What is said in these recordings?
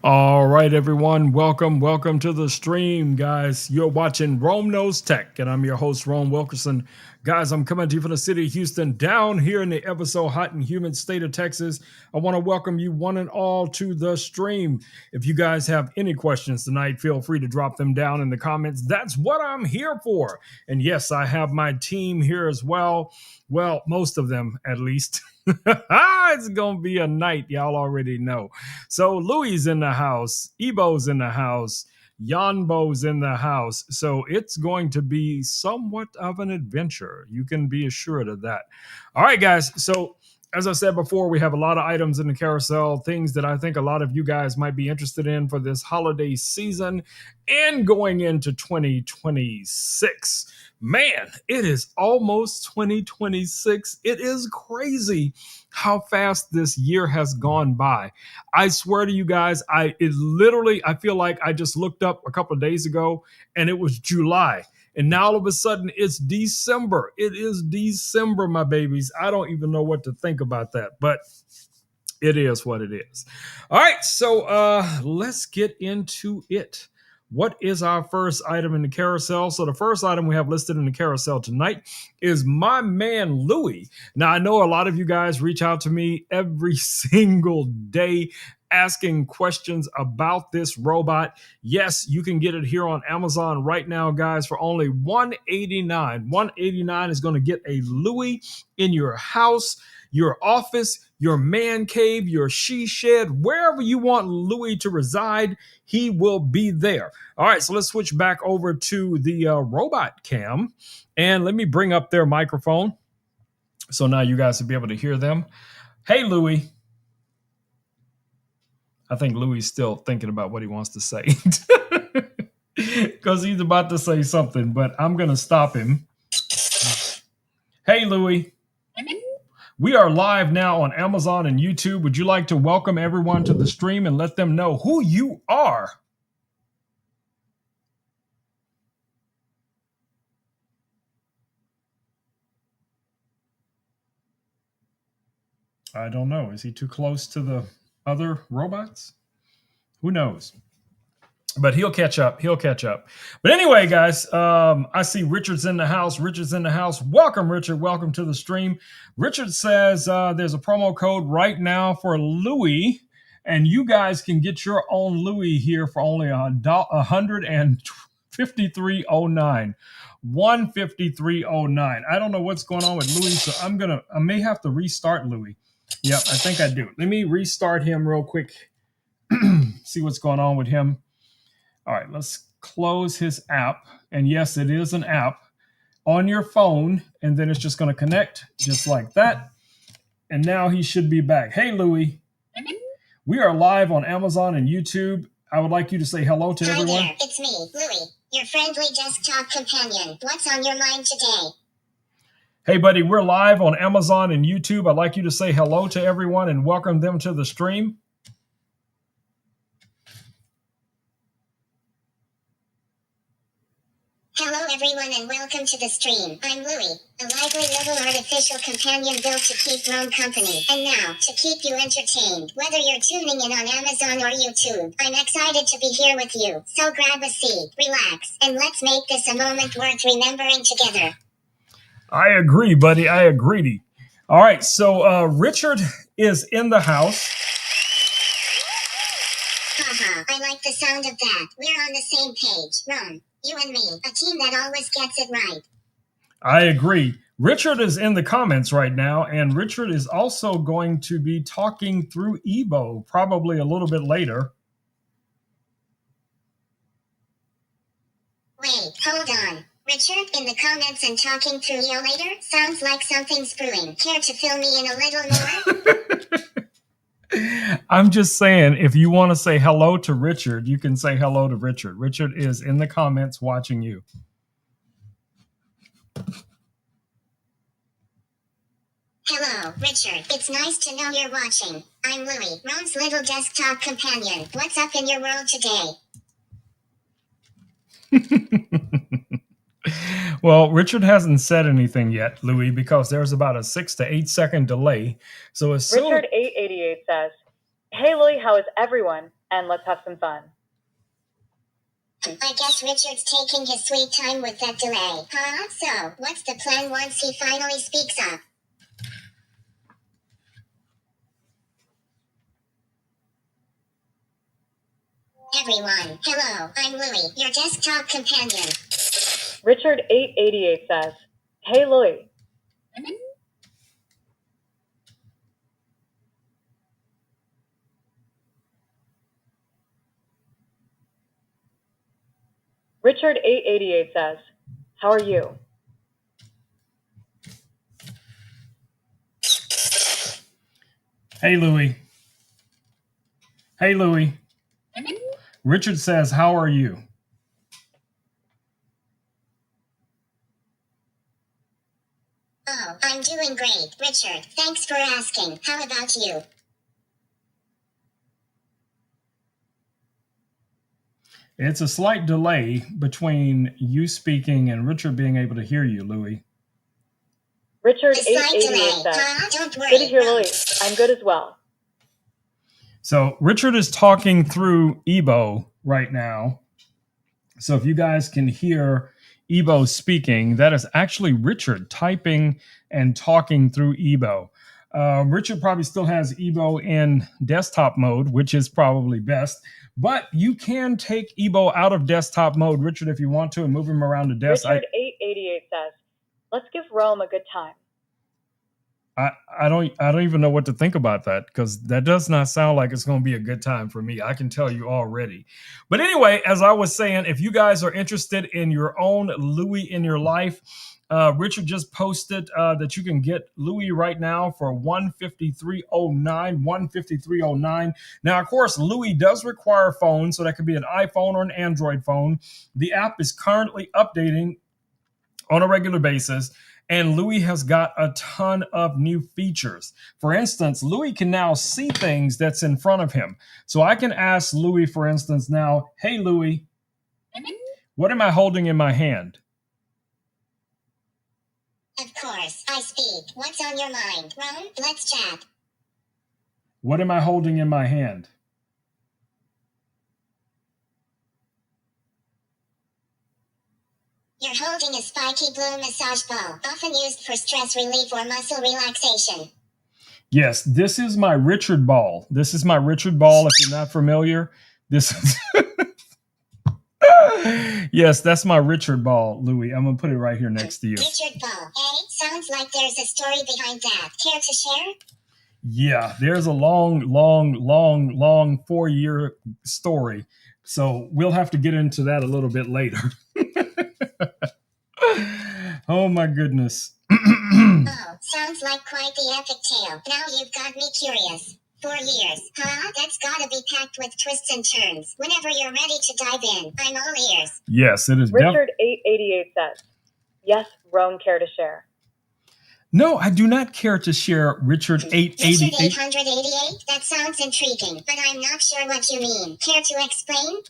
All right, everyone. Welcome to the stream, guys. You're watching Rome Knows Tech, and I'm your host, Rome Wilkerson. Guys, I'm coming to you from the city of Houston, down here in the ever so hot and humid state of Texas. I want to welcome you one and all to the stream. If you guys have any questions tonight, feel free to drop them down in the comments. That's what I'm here for. And yes, I have my team here as well. Well, most of them, at least. It's going to be a night, y'all already know. So Louis in the house, Ebo's in the house, Yanbo's in the house. So it's going to be somewhat of an adventure. You can be assured of that. All right, guys. So as I said before, we have a lot of items in the carousel, things that I think a lot of you guys might be interested in for this holiday season and going into 2026. Man, it is almost 2026. It is crazy how fast this year has gone by. I swear to you guys, I feel like I just looked up a couple of days ago and it was July. And now all of a sudden it's December. It is December, my babies. I don't even know what to think about that, but it is what it is. All right, so let's get into it. What is our first item in the carousel? So the first item we have listed in the carousel tonight is my man Louis. Now I know a lot of you guys reach out to me every single day asking questions about this robot. Yes, you can get it here on Amazon right now, guys, for only $189. $189 is going to get a Louis in your house, your office, your man cave, your she shed, wherever you want Louis to reside, he will be there. All right, so let's switch back over to the robot cam, and let me bring up their microphone so now you guys will be able to hear them. Hey, Louis. I think Louis is still thinking about what he wants to say because he's about to say something, but I'm going to stop him. Hey, Louis. We are live now on Amazon and YouTube. Would you like to welcome everyone to the stream and let them know who you are? I don't know. Is he too close to the other robots? Who knows? But he'll catch up. But anyway, guys, I see Richard's in the house. Welcome, Richard. Welcome to the stream. Richard says there's a promo code right now for Louis, and you guys can get your own Louis here for only $153.09. $153.09. I don't know what's going on with Louis, so I may have to restart Louis. Yep, I think I do. Let me restart him real quick. See what's going on with him. All right, let's close his app. And yes, it is an app on your phone. And then it's just going to connect just like that. And now he should be back. Hey, Louis. We are live on Amazon and YouTube. I would like you to say hello to everyone. Hi there, it's me, Louis, your friendly desktop companion. What's on your mind today? Hey, buddy, we're live on Amazon and YouTube. I'd like you to say hello to everyone and welcome them to the stream. Hello everyone and welcome to the stream. I'm Louis, a lively little artificial companion built to keep Rome company. And now, to keep you entertained, whether you're tuning in on Amazon or YouTube, I'm excited to be here with you. So grab a seat, relax, and let's make this a moment worth remembering together. I agree, buddy. I agree. All right, so Richard is in the house. Haha, I like the sound of that. We're on the same page, Rome. You and me, a team that always gets it right. I agree. Richard is in the comments right now, and Richard is also going to be talking through Ebo probably a little bit later. Wait, hold on. Richard in the comments and talking through you later? Sounds like something's brewing. Care to fill me in a little more? I'm just saying, if you want to say hello to Richard, you can say hello to Richard. Richard is in the comments watching you. Hello, Richard. It's nice to know you're watching. I'm Louis, Rome's little desktop companion. What's up in your world today? Well, Richard hasn't said anything yet, Louis, because there's about a 6 to 8 second delay. So as soon Richard 888 says, "Hey Louis, how is everyone? and let's have some fun. I guess Richard's taking his sweet time with that delay, huh? So, what's the plan once he finally speaks up? Everyone, hello, I'm Louie, your desktop companion. Richard 888 says, "Hey Louie." Richard 888 says, "How are you?" Hey, Louie. Hey, Louie. Richard says, how are you? Oh, I'm doing great, Richard. Thanks for asking. How about you? It's a slight delay between you speaking and Richard being able to hear you, Louie. Richard A slight 888 delay, says, huh? Don't worry. "Good to hear Louie. I'm good as well." So Richard is talking through Ebo right now. So if you guys can hear Ebo speaking, that is actually Richard typing and talking through Ebo. Richard probably still has Ebo in desktop mode, which is probably best. But you can take Ebo out of desktop mode, Richard, if you want to, and move him around the desk. Richard 888 says, "Let's give Rome a good time." I don't even know what to think about that, because that does not sound like it's going to be a good time for me. I can tell you already. But anyway, as I was saying, if you guys are interested in your own Louie in your life, Richard just posted that you can get Louie right now for $153.09. $153.09. Now, of course, Louie does require a phone, so that could be an iPhone or an Android phone. The app is currently updating on a regular basis. And Louie has got a ton of new features. For instance, Louie can now see things that's in front of him. So I can ask Louie, for instance, now, hey, Louie, what am I holding in my hand? Of course, I speak. What's on your mind, Ron? Let's chat. What am I holding in my hand? You're holding a spiky blue massage ball, often used for stress relief or muscle relaxation. Yes, this is my Richard ball. This is my Richard ball. If you're not familiar, this is yes, that's my Richard ball, Louie. I'm gonna put it right here next to you. Richard ball. Hey, sounds like there's a story behind that. Care to share? Yeah, there's a long 4-year story. So we'll have to get into that a little bit later. Oh my goodness. Oh, sounds like quite the epic tale. Now you've got me curious. 4 years, huh? That's gotta be packed with twists and turns. Whenever you're ready to dive in, I'm all ears. Yes, it is. Richard 888 says, "Yes, Rome, care to share?" No, I do not care to share Richard 888. Richard 888? That sounds intriguing, but I'm not sure what you mean. Care to explain?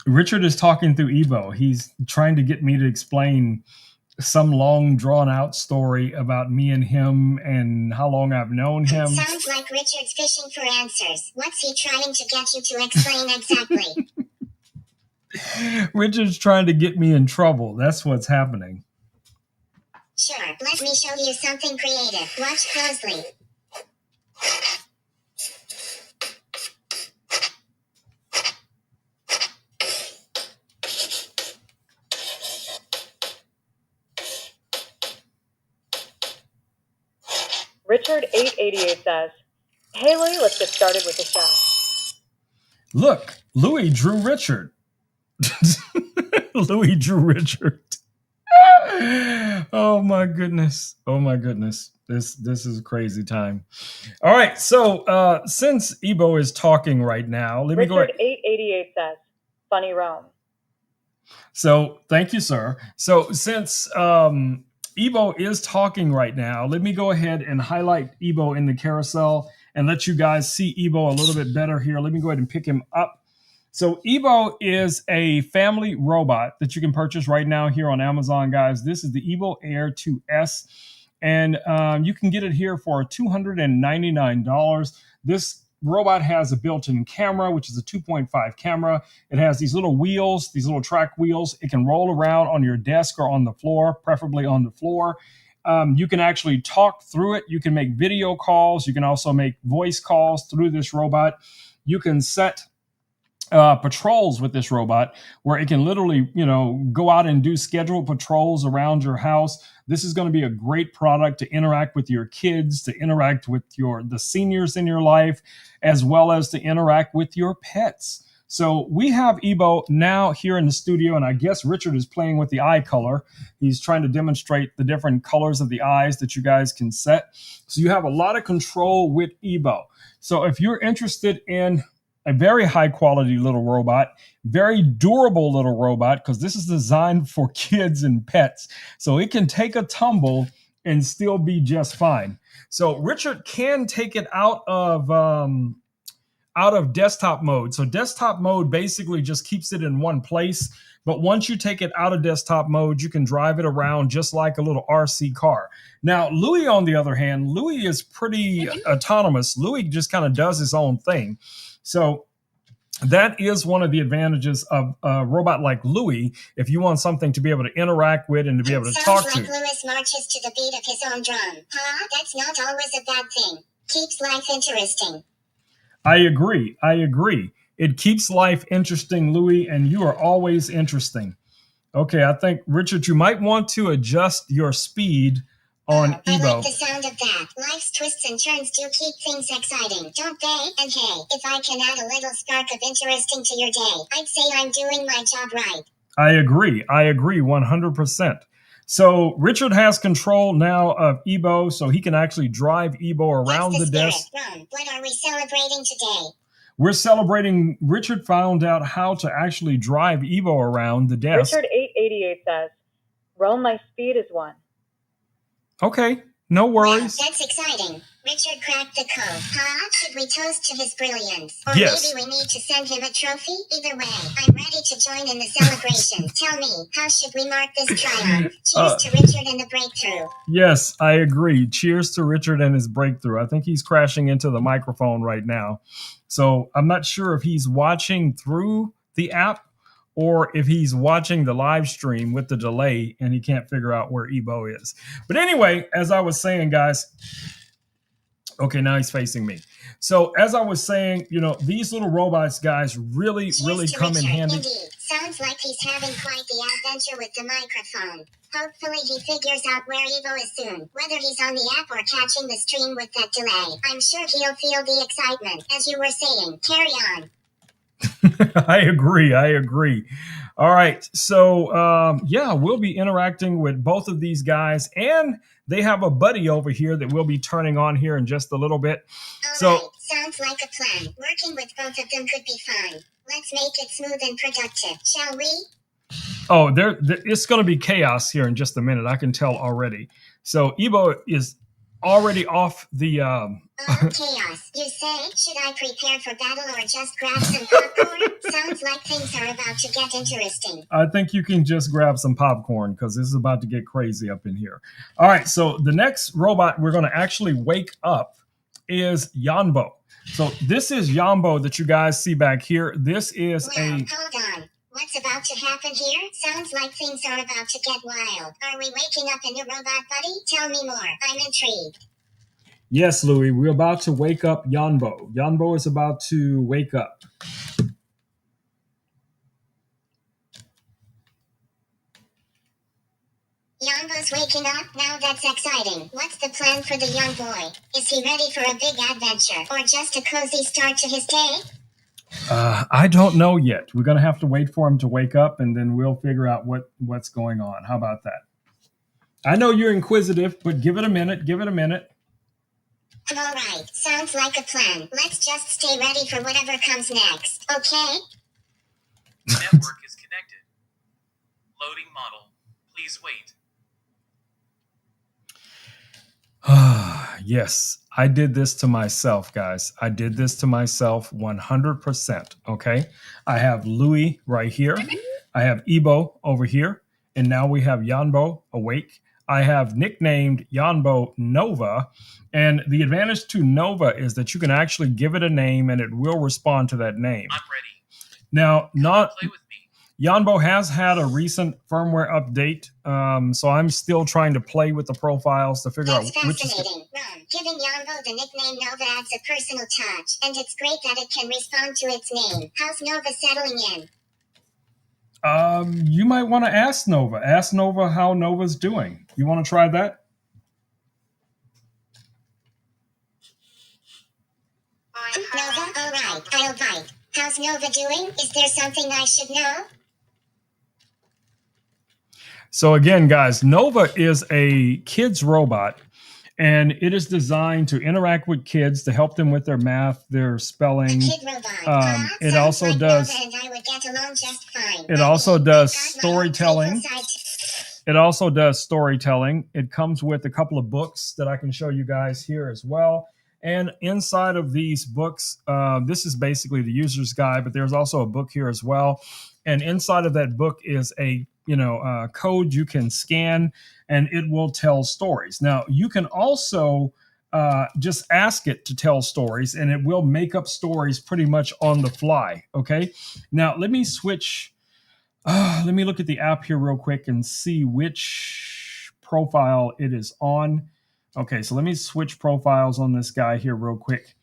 Richard is talking through Ebo. He's trying to get me to explain some long drawn out story about me and him and how long I've known him. Sounds like Richard's fishing for answers. What's he trying to get you to explain exactly? Richard's trying to get me in trouble. That's what's happening. Sure, let me show you something creative. Watch closely. Richard 888 says, "Hey Louie, let's get started with the show." Look, Louie drew Richard. Louie drew Richard. Oh my goodness. Oh my goodness. This is a crazy time. All right. So since Ebo is talking right now, let me go ahead. Richard 888 says, "Funny Rome." So thank you, sir. So since Ebo is talking right now, let me go ahead and highlight Ebo in the carousel and let you guys see Ebo a little bit better here. Let me go ahead and pick him up. So Ebo is a family robot that you can purchase right now here on Amazon, guys. This is the Ebo Air 2S, and you can get it here for $299. This robot has a built-in camera, which is a 2.5 camera. It has these little wheels, these little track wheels. It can roll around on your desk or on the floor, preferably on the floor. You can actually talk through it. You can make video calls. You can also make voice calls through this robot. You can set patrols with this robot where it can literally, go out and do scheduled patrols around your house. This is going to be a great product to interact with your kids, to interact with the seniors in your life, as well as to interact with your pets. So we have Ebo now here in the studio, and I guess Richard is playing with the eye color. He's trying to demonstrate the different colors of the eyes that you guys can set. So you have a lot of control with Ebo. So if you're interested in a very high quality little robot, very durable little robot, because this is designed for kids and pets. So it can take a tumble and still be just fine. So Richard can take it out of desktop mode. So desktop mode basically just keeps it in one place. But once you take it out of desktop mode, you can drive it around just like a little RC car. Now, Louis, on the other hand, Louis is pretty autonomous. Louis just kind of does his own thing. So that is one of the advantages of a robot like Louis, if you want something to be able to interact with and to be able to talk to. Sounds like Louis marches to the beat of his own drum. Huh? That's not always a bad thing. Keeps life interesting. I agree. It keeps life interesting, Louis, and you are always interesting. Okay, I think, Richard, you might want to adjust your speed on Ebo. I like the sound of that. Life's twists and turns do keep things exciting, don't they? And hey, if I can add a little spark of interesting to your day, I'd say I'm doing my job right. I agree 100%. So Richard has control now of Ebo, so he can actually drive Ebo around the desk. Ron, what are we celebrating today? We're celebrating Richard found out how to actually drive Ebo around the desk. Richard 888 says, Rome, my speed is 1. Okay, no worries. Wow, that's exciting. Richard cracked the code. Huh? Should we toast to his brilliance? Or yes. Maybe we need to send him a trophy? Either way, I'm ready to join in the celebration. Tell me, how should we mark this triumph? Cheers to Richard and the breakthrough. Yes, I agree. Cheers to Richard and his breakthrough. I think he's crashing into the microphone right now. So I'm not sure if he's watching through the app or if he's watching the live stream with the delay and he can't figure out where Ebo is. But anyway, as I was saying, guys, okay, now he's facing me. So as I was saying, these little robots, guys, really come in handy. Indeed. Sounds like he's having quite the adventure with the microphone. Hopefully he figures out where Evo is soon, whether he's on the app or catching the stream with that delay. I'm sure he'll feel the excitement, as you were saying. Carry on. I agree. All right. So, we'll be interacting with both of these guys, and they have a buddy over here that we'll be turning on here in just a little bit. All right. Sounds like a plan. Working with both of them could be fun. Let's make it smooth and productive, shall we? Oh, it's going to be chaos here in just a minute. I can tell already. So Ebo is already off the chaos. You say, should I prepare for battle or just grab some popcorn? Sounds like things are about to get interesting. I think you can just grab some popcorn because this is about to get crazy up in here. All right, so the next robot we're going to actually wake up is Yanbo. So this is Yanbo that you guys see back here. This is Hold on. What's about to happen here? Sounds like things are about to get wild. Are we waking up a new robot, buddy? Tell me more. I'm intrigued. Yes, Louis, we're about to wake up Yanbo. Yanbo is about to wake up. Yanbo's waking up? Now that's exciting. What's the plan for the young boy? Is he ready for a big adventure or just a cozy start to his day? I don't know yet. We're going to have to wait for him to wake up, and then we'll figure out what's going on. How about that? I know you're inquisitive, but give it a minute. All right. Sounds like a plan. Let's just stay ready for whatever comes next, okay? Network is connected. Loading model. Please wait. Yes, I did this to myself, guys. I did this to myself 100%, okay? I have Louis right here. I have Ebo over here. And now we have Yanbo awake. I have nicknamed Yanbo Nova. And the advantage to Nova is that you can actually give it a name and it will respond to that name. I'm ready. Now, not Play with me. Yanbo has had a recent firmware update, so I'm still trying to play with the profiles to figure That's out which is. fascinating. Ron, giving Yonvo the nickname Nova adds a personal touch, and it's great that it can respond to its name. How's Nova settling in? You might want to ask Nova. Ask Nova how Nova's doing. You want to try that? Nova, all right, I'll bite. How's Nova doing? Is there something I should know? So again, guys, Nova is a kids robot, and it is designed to interact with kids to help them with their math, their A spelling. kid robot. It Sounds also like does. Nova and I would get along just fine. It also does I've got my own storytelling. playful side It also does storytelling. It comes with a couple of books that I can show you guys here as well. And inside of these books, this is basically the user's guide, but there's also a book here as well. And inside of that book is a code you can scan, and it will tell stories. Now you can also just ask it to tell stories, and it will make up stories pretty much on the fly. Okay. Now let me switch. Let me look at the app here real quick and see which profile it is on. Okay, so let me switch profiles on this guy here real quick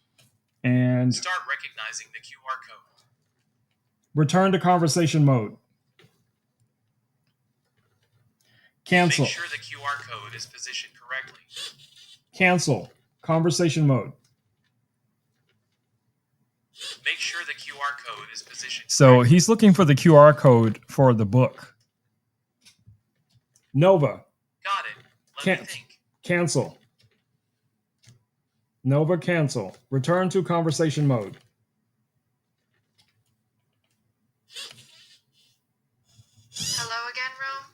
and Start recognizing the QR code. return to conversation mode. Cancel. Make sure the QR code is positioned correctly. Cancel. Conversation mode. Make sure the QR code is positioned So correctly. he's looking for the QR code for the book. Nova. Got it. Let Can't. me think. Cancel. Nova, cancel. Return to conversation mode. Hello again, Rome.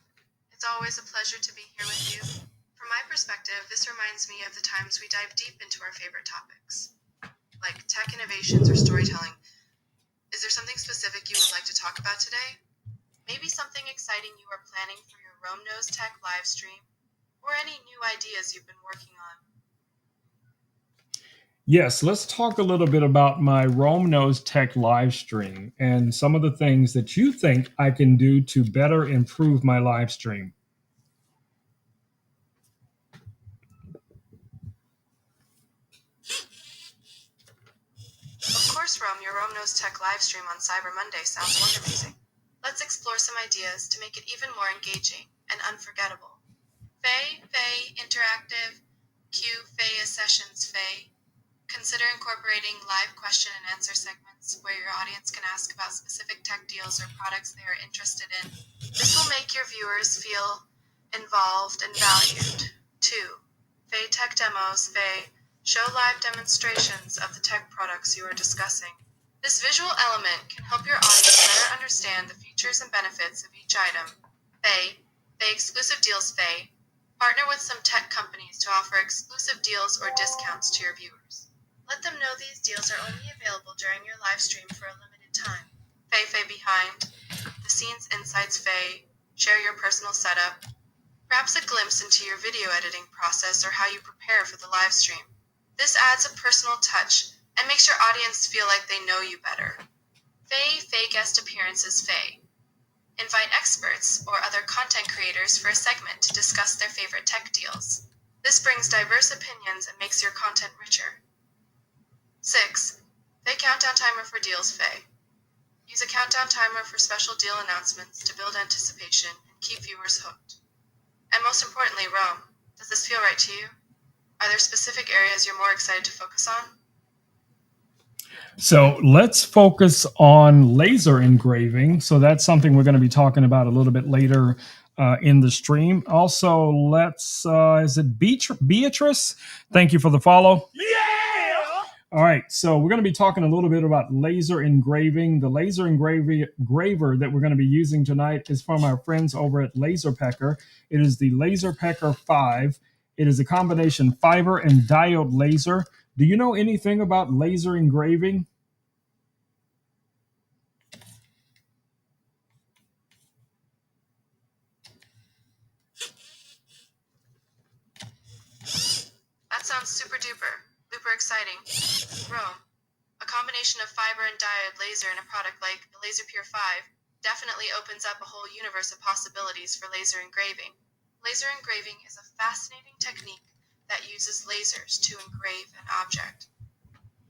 It's always a pleasure to be here with you. From my perspective, this reminds me of the times we dive deep into our favorite topics, like tech innovations or storytelling. Is there something specific you would like to talk about today? Maybe something exciting you are planning for your Rome Knows Tech live stream, or any new ideas you've been working on. Yes, let's talk a little bit about my Rome Knows Tech live stream and some of the things that you think I can do to better improve my live stream. Of course, Rome, your Rome Knows Tech live stream on Cyber Monday sounds wonderful. Let's explore some ideas to make it even more engaging and unforgettable. Faye Interactive, Q Faye Sessions Faye. Consider incorporating live question and answer segments where your audience can ask about specific tech deals or products they are interested in. This will make your viewers feel involved and valued. 2. Faye Tech Demos Faye. Show live demonstrations of the tech products you are discussing. This visual element can help your audience better understand the features and benefits of each item. Faye Exclusive Deals Faye. Partner with some tech companies to offer exclusive deals or discounts to your viewers. Let them know these deals are only available during your live stream for a limited time. Faye Behind the Scenes Insights Faye. Share your personal setup. Perhaps a glimpse into your video editing process or how you prepare for the live stream. This adds a personal touch and makes your audience feel like they know you better. Faye Guest Appearances Faye. Invite experts or other content creators for a segment to discuss their favorite tech deals. This brings diverse opinions and makes your content richer. 6. Faye Countdown Timer for Deals Faye. Use a countdown timer for special deal announcements to build anticipation and keep viewers hooked. And most importantly, Rome, does this feel right to you? Are there specific areas you're more excited to focus on? So let's focus on laser engraving. So that's something we're going to be talking about a little bit later in the stream. Also, is it Beatrice? Thank you for the follow. All right, so we're going to be talking a little bit about laser engraving. The laser engraver that we're going to be using tonight is from our friends over at LaserPecker. It is the LaserPecker 5. It is a combination fiber and diode laser. Do you know anything about laser engraving? super duper, super exciting. Rome. A combination of fiber and diode laser in a product like the Laser Pure 5 definitely opens up a whole universe of possibilities for laser engraving. Laser engraving is a fascinating technique that uses lasers to engrave an object.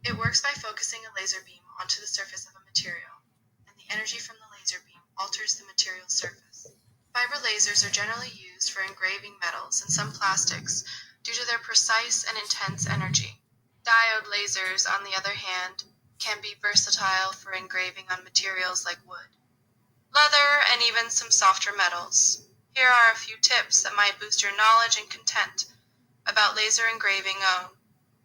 It works by focusing a laser beam onto the surface of a material, and the energy from the laser beam alters the material's surface. Fiber lasers are generally used for engraving metals and some plastics due to their precise and intense energy. Diode lasers, on the other hand, can be versatile for engraving on materials like wood, leather, and even some softer metals. Here are a few tips that might boost your knowledge and content about laser engraving on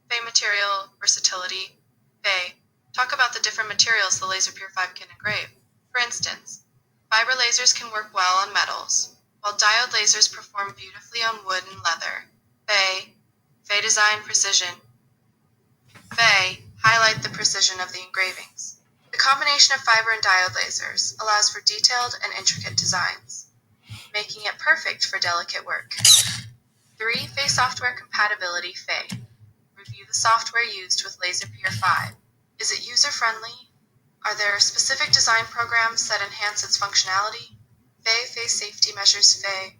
Fey material versatility. Fey, talk about the different materials the Laser Pure 5 can engrave. For instance, fiber lasers can work well on metals, while diode lasers perform beautifully on wood and leather. Fey design precision. Fey, highlight the precision of the engravings. The combination of fiber and diode lasers allows for detailed and intricate designs, making it perfect for delicate work. 3. Fey software compatibility. Fey, review the software used with Laser Pure 5. Is it user-friendly? Are there specific design programs that enhance its functionality? Fey safety measures. Fey,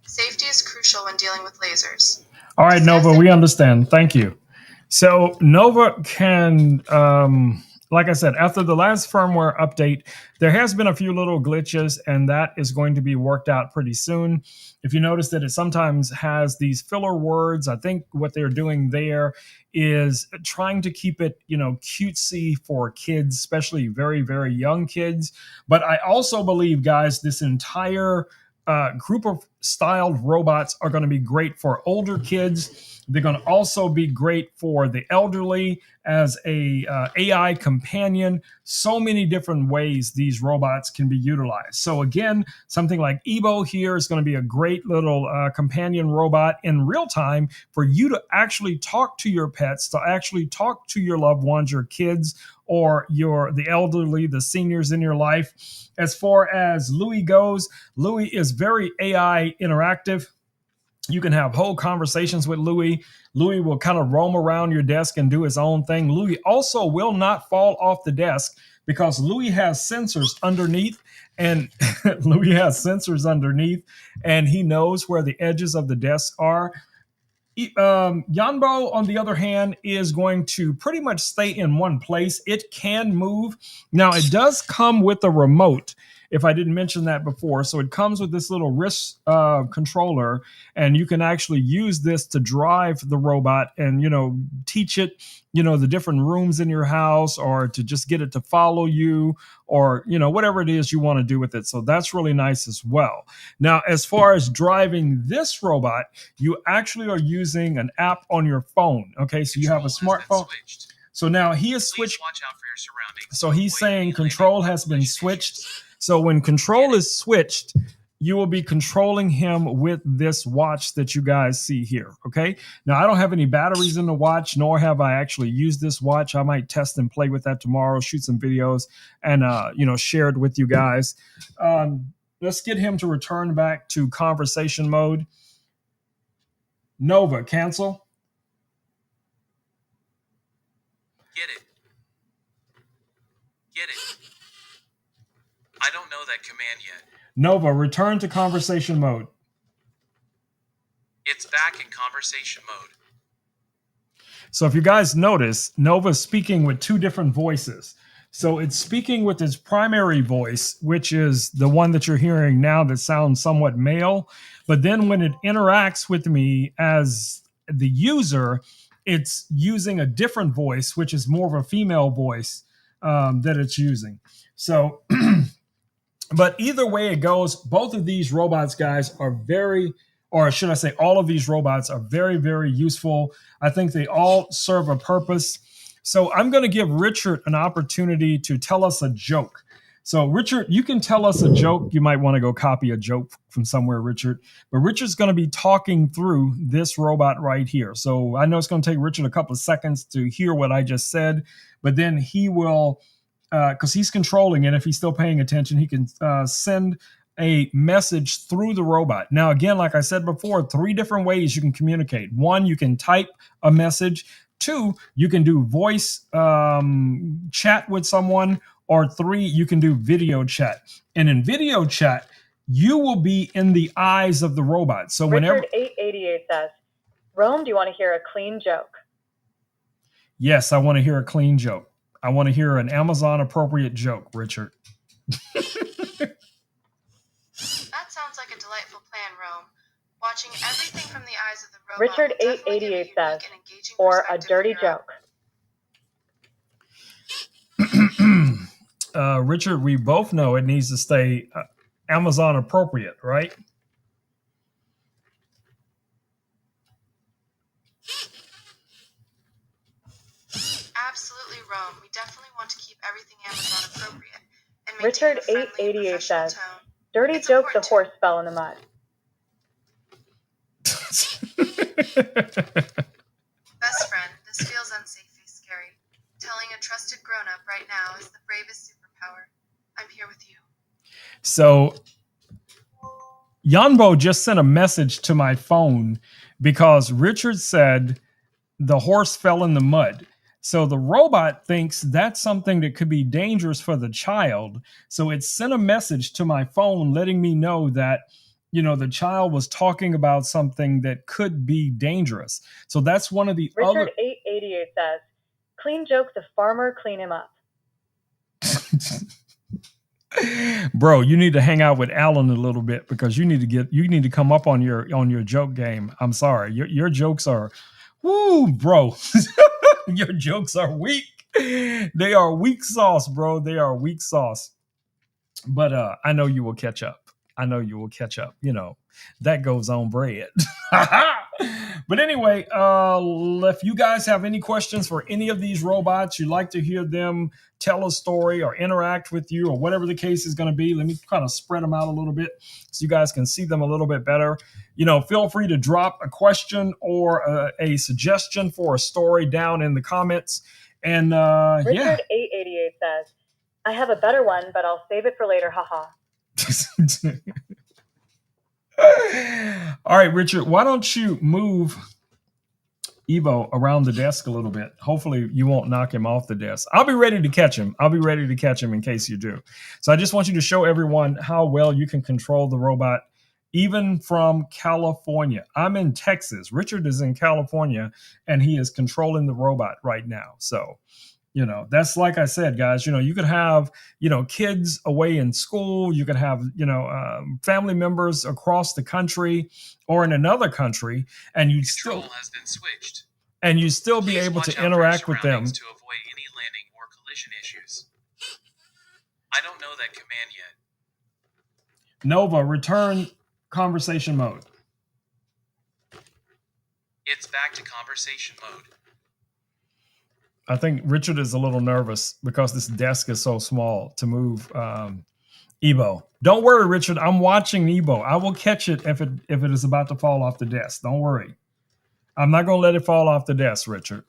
safety is crucial when dealing with lasers. All right, Nova, we understand. Thank you. So Nova can, like I said, after the last firmware update, there has been a few little glitches, and that is going to be worked out pretty soon. If you notice that it sometimes has these filler words, I think what they're doing there is trying to keep it, cutesy for kids, especially very, very young kids. But I also believe, guys, this entire group of styled robots are going to be great for older kids. They're going to also be great for the elderly as a AI companion. So many different ways these robots can be utilized. So again, something like Ebo here is going to be a great little companion robot in real time for you to actually talk to your pets, to actually talk to your loved ones, your kids, or the elderly, the seniors in your life. As far as Louis goes, Louis is very AI interactive. You can have whole conversations with Louis. Louis will kind of roam around your desk and do his own thing. Louis also will not fall off the desk because Louis has sensors underneath, and Louis has sensors underneath, and he knows where the edges of the desk are. Yanbo, on the other hand, is going to pretty much stay in one place. It can move. Now, it does come with a remote, if I didn't mention that before. So it comes with this little wrist controller, and you can actually use this to drive the robot and, teach it, the different rooms in your house, or to just get it to follow you, or, whatever it is you want to do with it. So that's really nice as well. Now, as far as driving this robot, you actually are using an app on your phone. Okay, so you have a smartphone. So now he has switched. Watch out for your surroundings. So he's saying control has been switched. So when control is switched, you will be controlling him with this watch that you guys see here. Okay. Now, I don't have any batteries in the watch, nor have I actually used this watch. I might test and play with that tomorrow, shoot some videos, and share it with you guys. Let's get him to return back to conversation mode. Nova, cancel. Get it. I don't know that command yet. Nova, return to conversation mode. It's back in conversation mode. So if you guys notice, Nova's speaking with two different voices. So it's speaking with its primary voice, which is the one that you're hearing now that sounds somewhat male. But then when it interacts with me as the user, it's using a different voice, which is more of a female voice that it's using. So, but either way it goes, both of these robots, guys, are very, or should I say all of these robots are very, very useful. I think they all serve a purpose. So I'm going to give Richard an opportunity to tell us a joke. So Richard, you can tell us a joke. You might want to go copy a joke from somewhere, Richard. But Richard's going to be talking through this robot right here. So I know it's going to take Richard a couple of seconds to hear what I just said, but then he will, because he's controlling it, if he's still paying attention, he can send a message through the robot. Now, again, like I said before, 3 different ways you can communicate. 1, you can type a message. 2, you can do voice chat with someone. Or 3, you can do video chat. And in video chat, you will be in the eyes of the robot. So whenever Richard 888 says, Rome, do you want to hear a clean joke? Yes, I want to hear a clean joke. I want to hear an Amazon appropriate joke, Richard. That sounds like a delightful plan, Rome. Watching everything from the eyes of the robot Richard will definitely give a 888 unique says, and engaging or a perspective dirty of your own. joke. Richard, we both know it needs to stay Amazon appropriate, right? Absolutely, Rome. We definitely want to keep everything Amazon appropriate and maintain Richard a friendly and 888 professional says, tone. dirty It's joke, the important horse fell in the mud. Best friend, this feels unsafely scary. Telling a trusted grown-up right now is the bravest superpower. I'm here with you. So Yanbo just sent a message to my phone because Richard said the horse fell in the mud. So the robot thinks that's something that could be dangerous for the child. So it sent a message to my phone letting me know that, the child was talking about something that could be dangerous. So that's one of the Richard 888 says, clean joke, the farmer, clean him up. Bro, you need to hang out with Alan a little bit because you need to come up on your joke game. I'm sorry. Your jokes are bro. Your jokes are weak. They are weak sauce, bro. They are weak sauce. But I know you will catch up. That goes on bread. But anyway, if you guys have any questions for any of these robots, you'd like to hear them tell a story or interact with you or whatever the case is going to be, let me kind of spread them out a little bit so you guys can see them a little bit better. Feel free to drop a question or a suggestion for a story down in the comments. And Richard 888 says, I have a better one, but I'll save it for later. Haha. All right, Richard, why don't you move Evo around the desk a little bit? Hopefully you won't knock him off the desk. I'll be ready to catch him. In case you do. So I just want you to show everyone how well you can control the robot, even from California. I'm in Texas. Richard is in California, and he is controlling the robot right now. So that's like I said, guys, you could have, kids away in school. You could have, family members across the country or in another country, and you'd Control still has been switched. and you still be Please able watch to out for your interact with them. surroundings to avoid any landing or collision issues. I don't know that command yet. Nova, return conversation mode. It's back to conversation mode. I think Richard is a little nervous because this desk is so small to move Ebo. Don't worry, Richard. I'm watching Ebo. I will catch it if it is about to fall off the desk. Don't worry. I'm not going to let it fall off the desk, Richard.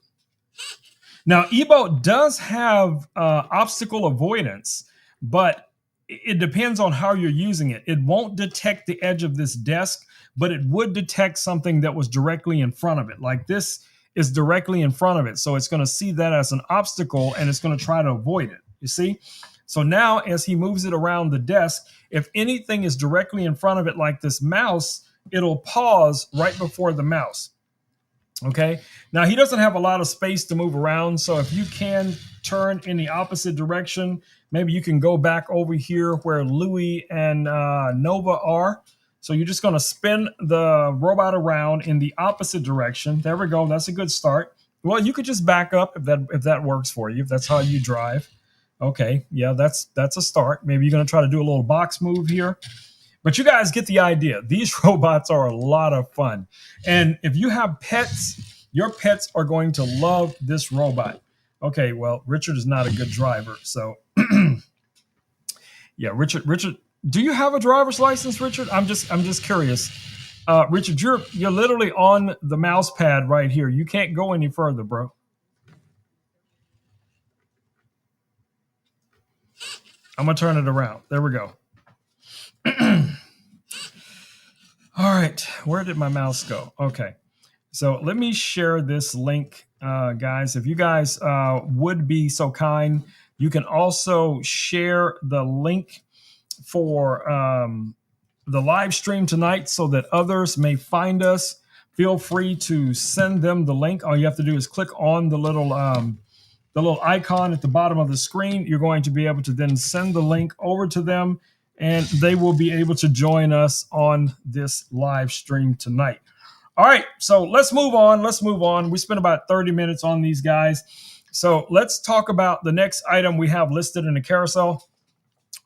Now, Ebo does have obstacle avoidance, but it depends on how you're using it. It won't detect the edge of this desk, but it would detect something that was directly in front of it. Like this is directly in front of it. So it's going to see that as an obstacle and it's going to try to avoid it. You see? So now as he moves it around the desk, if anything is directly in front of it, like this mouse, it'll pause right before the mouse. Okay. Now he doesn't have a lot of space to move around. So if you can turn in the opposite direction, maybe you can go back over here where Louis and Nova are. So you're just going to spin the robot around in the opposite direction. There we go. That's a good start. Well, you could just back up if that works for you, if that's how you drive. Okay, yeah, that's a start. Maybe you're going to try to do a little box move here. But you guys get the idea. These robots are a lot of fun. And if you have pets, your pets are going to love this robot. Okay, well, Richard is not a good driver. So, yeah, Richard, do you have a driver's license, Richard? I'm just curious. Richard, you're literally on the mouse pad right here. You can't go any further, bro. I'm gonna turn it around. There we go. right, where did my mouse go? Okay, so let me share this link, guys. If you guys would be so kind, you can also share the link for the live stream tonight so that others may find us. Feel free to send them the link. All you have to do is click on the little icon at the bottom of the screen. You're going to be able to then send the link over to them, and they will be able to join us on this live stream tonight. All right, so let's move on. We spent about 30 minutes on these guys. So let's talk about the next item we have listed in the carousel.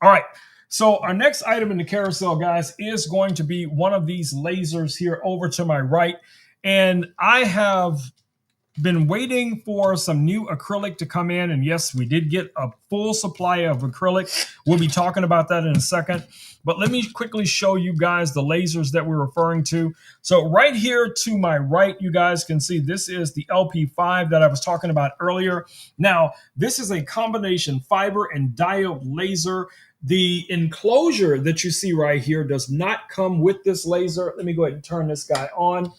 All right, so our next item in the carousel, guys, is going to be one of these lasers here over to my right. And I have been waiting for some new acrylic to come in. And yes, we did get a full supply of acrylic. We'll be talking about that in a second. But let me quickly show you guys the lasers that we're referring to. So right here to my right, you guys can see this is the LP5 that I was talking about earlier. Now, this is a combination fiber and diode laser. The enclosure that you see right here does not come with this laser. Let me go ahead and turn this guy on.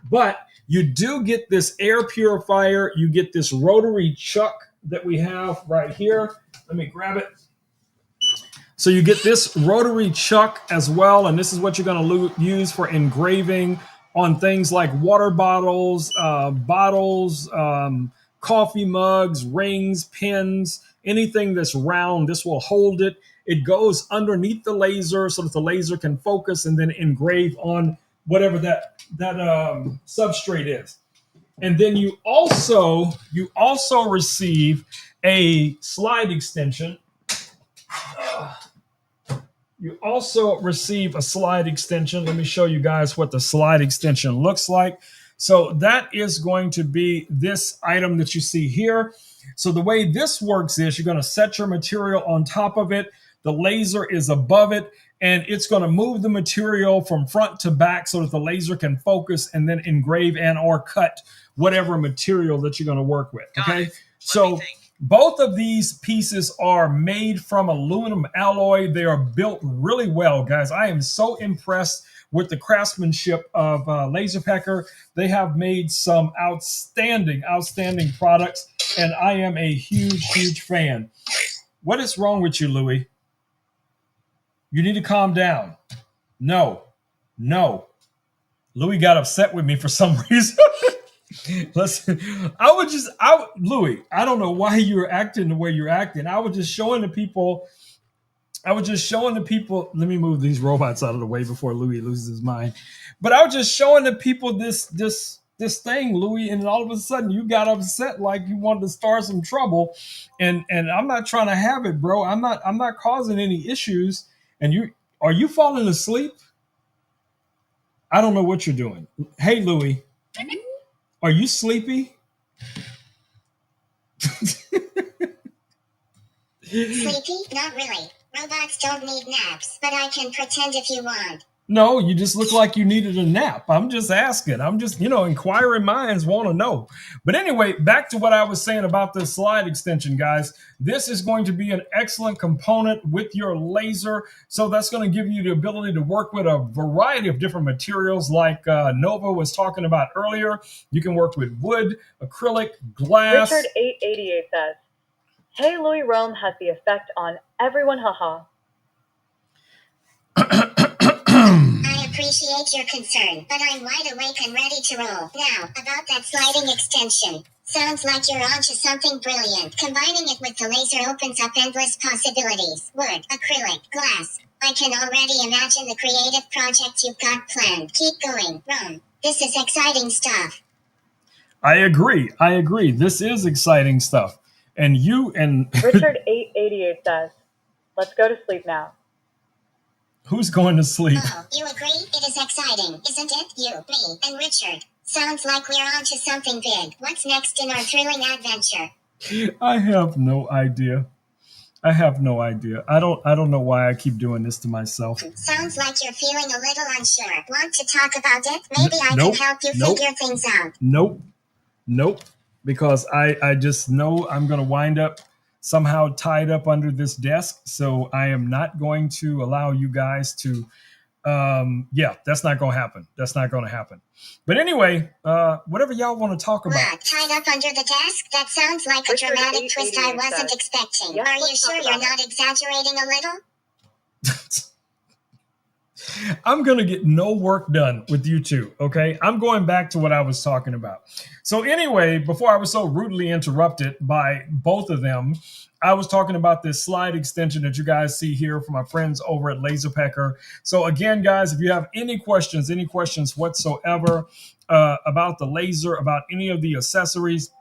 But you do get this air purifier. You get this rotary chuck that we have right here. Let me grab it. So you get this rotary chuck as well. And this is what you're going to use for engraving on things like water bottles, coffee mugs, rings, pins, anything that's round. This will hold it. It goes underneath the laser so that the laser can focus and then engrave on whatever that substrate is. And then you also receive a slide extension. You also receive a slide extension. Let me show you guys what the slide extension looks like. So that is going to be this item that you see here. So the way this works is you're going to set your material on top of it. The laser is above it, and it's going to move the material from front to back so that the laser can focus and then engrave and or cut whatever material that you're going to work with. Okay, so both of these pieces are made from aluminum alloy. They are built really well, guys. I am so impressed with the craftsmanship of LaserPecker. They have made some outstanding products, and I am a huge fan. What is wrong with you, Louie? You need to calm down. No. Louis got upset with me for some reason. Listen, Louis, I don't know why you're acting the way you're acting. I was just showing the people. Let me move these robots out of the way before Louis loses his mind. But I was just showing the people this thing, Louis, and all of a sudden you got upset like you wanted to start some trouble. And I'm not trying to have it, bro. I'm not causing any issues. And are you falling asleep? I don't know what you're doing. Hey, Louie, are you sleepy? Sleepy? Not really. Robots don't need naps, but I can pretend if you want. No, you just look like you needed a nap. I'm just asking. I'm just, inquiring minds want to know. But anyway, back to what I was saying about this slide extension, guys. This is going to be an excellent component with your laser. So that's going to give you the ability to work with a variety of different materials like Nova was talking about earlier. You can work with wood, acrylic, glass. Richard 888 says, "Hey, Louis Rome has the effect on everyone, haha." I appreciate your concern, but I'm wide awake and ready to roll. Now, about that sliding extension. Sounds like you're onto something brilliant. Combining it with the laser opens up endless possibilities. Wood, acrylic, glass. I can already imagine the creative project you've got planned. Keep going, Rome. This is exciting stuff. I agree. This is exciting stuff. And Richard 888 says, "Let's go to sleep now." Who's going to sleep? Oh, you agree? It is exciting, isn't it? You, me, and Richard. Sounds like we're onto something big. What's next in our thrilling adventure? I have no idea. I don't know why I keep doing this to myself. Sounds like you're feeling a little unsure. Want to talk about it? Maybe I can help you figure things out. Nope. Because I just know I'm going to wind up somehow tied up under this desk. So I am not going to allow you guys to Yeah, that's not going to happen. That's not going to happen. But anyway, whatever y'all want to talk about. What, tied up under the desk? That sounds like a dramatic twist I wasn't expecting. Are you sure you're not exaggerating a little? I'm going to get no work done with you two, okay? I'm going back to what I was talking about. So anyway, before I was so rudely interrupted by both of them, I was talking about this slide extension that you guys see here from my friends over at Laserpecker. So again, guys, if you have any questions whatsoever about the laser, about any of the accessories,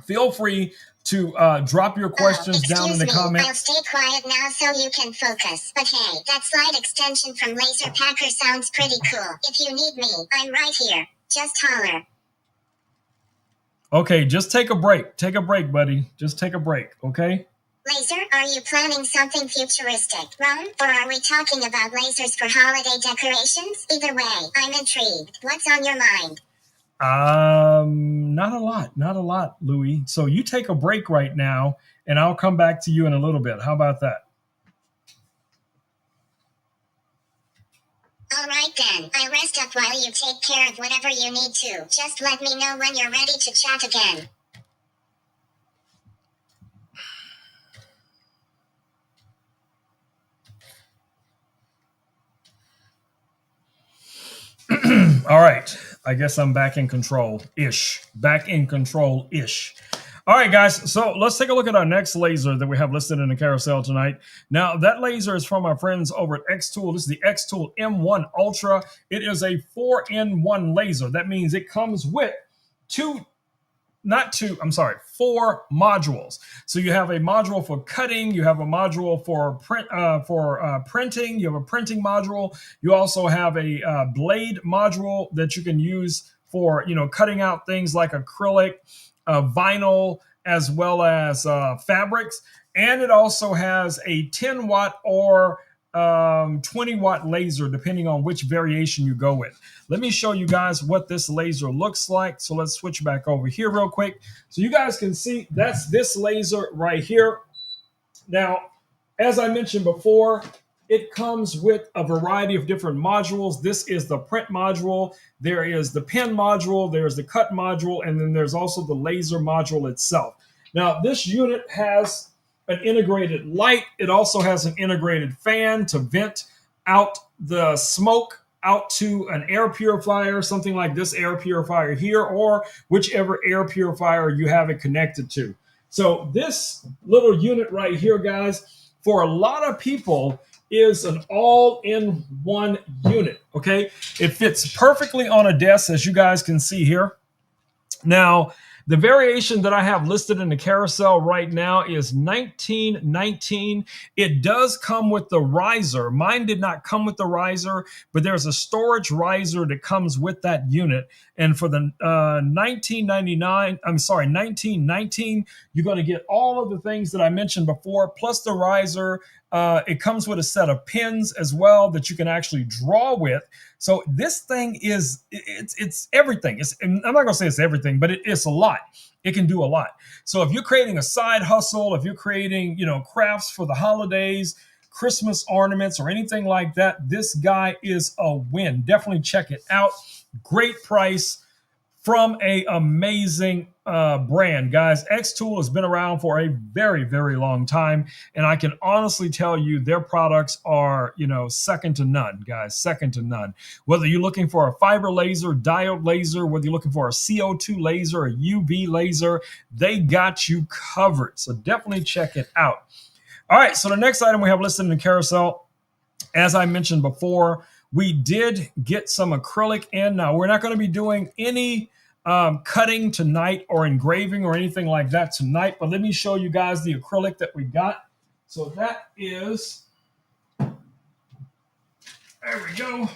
feel free to drop your questions down in the comments. I'll stay quiet now so you can focus. But hey, that slide extension from Laserpecker sounds pretty cool. If you need me, I'm right here. Just holler. Okay, just take a break. Take a break, buddy. Just take a break, okay? Laser, are you planning something futuristic, Rome? Or are we talking about lasers for holiday decorations? Either way, I'm intrigued. What's on your mind? Not a lot, Louis. So you take a break right now, and I'll come back to you in a little bit. How about that? All right then. I'll rest up while you take care of whatever you need to. Just let me know when you're ready to chat again. All right. I guess I'm back in control-ish. All right, guys. So let's take a look at our next laser that we have listed in the carousel tonight. Now, that laser is from our friends over at X-Tool. This is the X-Tool M1 Ultra. It is a 4-in-1 laser. That means it comes with four modules. So you have a module for cutting, you have a module for printing, you have a printing module. You also have a blade module that you can use for cutting out things like acrylic, vinyl, as well as fabrics. And it also has a 10 watt or 20 watt laser, depending on which variation you go with. Let me show you guys what this laser looks like. So let's switch back over here real quick. So you guys can see that's this laser right here. Now, as I mentioned before, it comes with a variety of different modules. This is the print module. There is the pen module. There's the cut module. And then there's also the laser module itself. Now, this unit has an integrated light. It also has an integrated fan to vent out the smoke out to an air purifier, something like this air purifier here, or whichever air purifier you have it connected to. So this little unit right here, guys, for a lot of people is an all-in-one unit, okay? It fits perfectly on a desk, as you guys can see here. Now, the variation that I have listed in the carousel right now is 1919. It does come with the riser. Mine did not come with the riser, but there's a storage riser that comes with that unit. And for the 1919, you're going to get all of the things that I mentioned before, plus the riser. It comes with a set of pins as well that you can actually draw with. So this thing it's everything. I'm not going to say it's everything, but it's a lot. It can do a lot. So if you're creating a side hustle, if you're creating, crafts for the holidays, Christmas ornaments, or anything like that, this guy is a win. Definitely check it out. Great price from a amazing brand, guys. X-Tool has been around for a very, very long time, and I can honestly tell you their products are, second to none, guys, second to none. Whether you're looking for a fiber laser, diode laser, whether you're looking for a CO2 laser, a UV laser, they got you covered. So definitely check it out. All right, so the next item we have listed in the carousel, as I mentioned before, we did get some acrylic in. Now, we're not going to be doing any cutting tonight or engraving or anything like that tonight, but let me show you guys the acrylic that we got. So that is, there we go.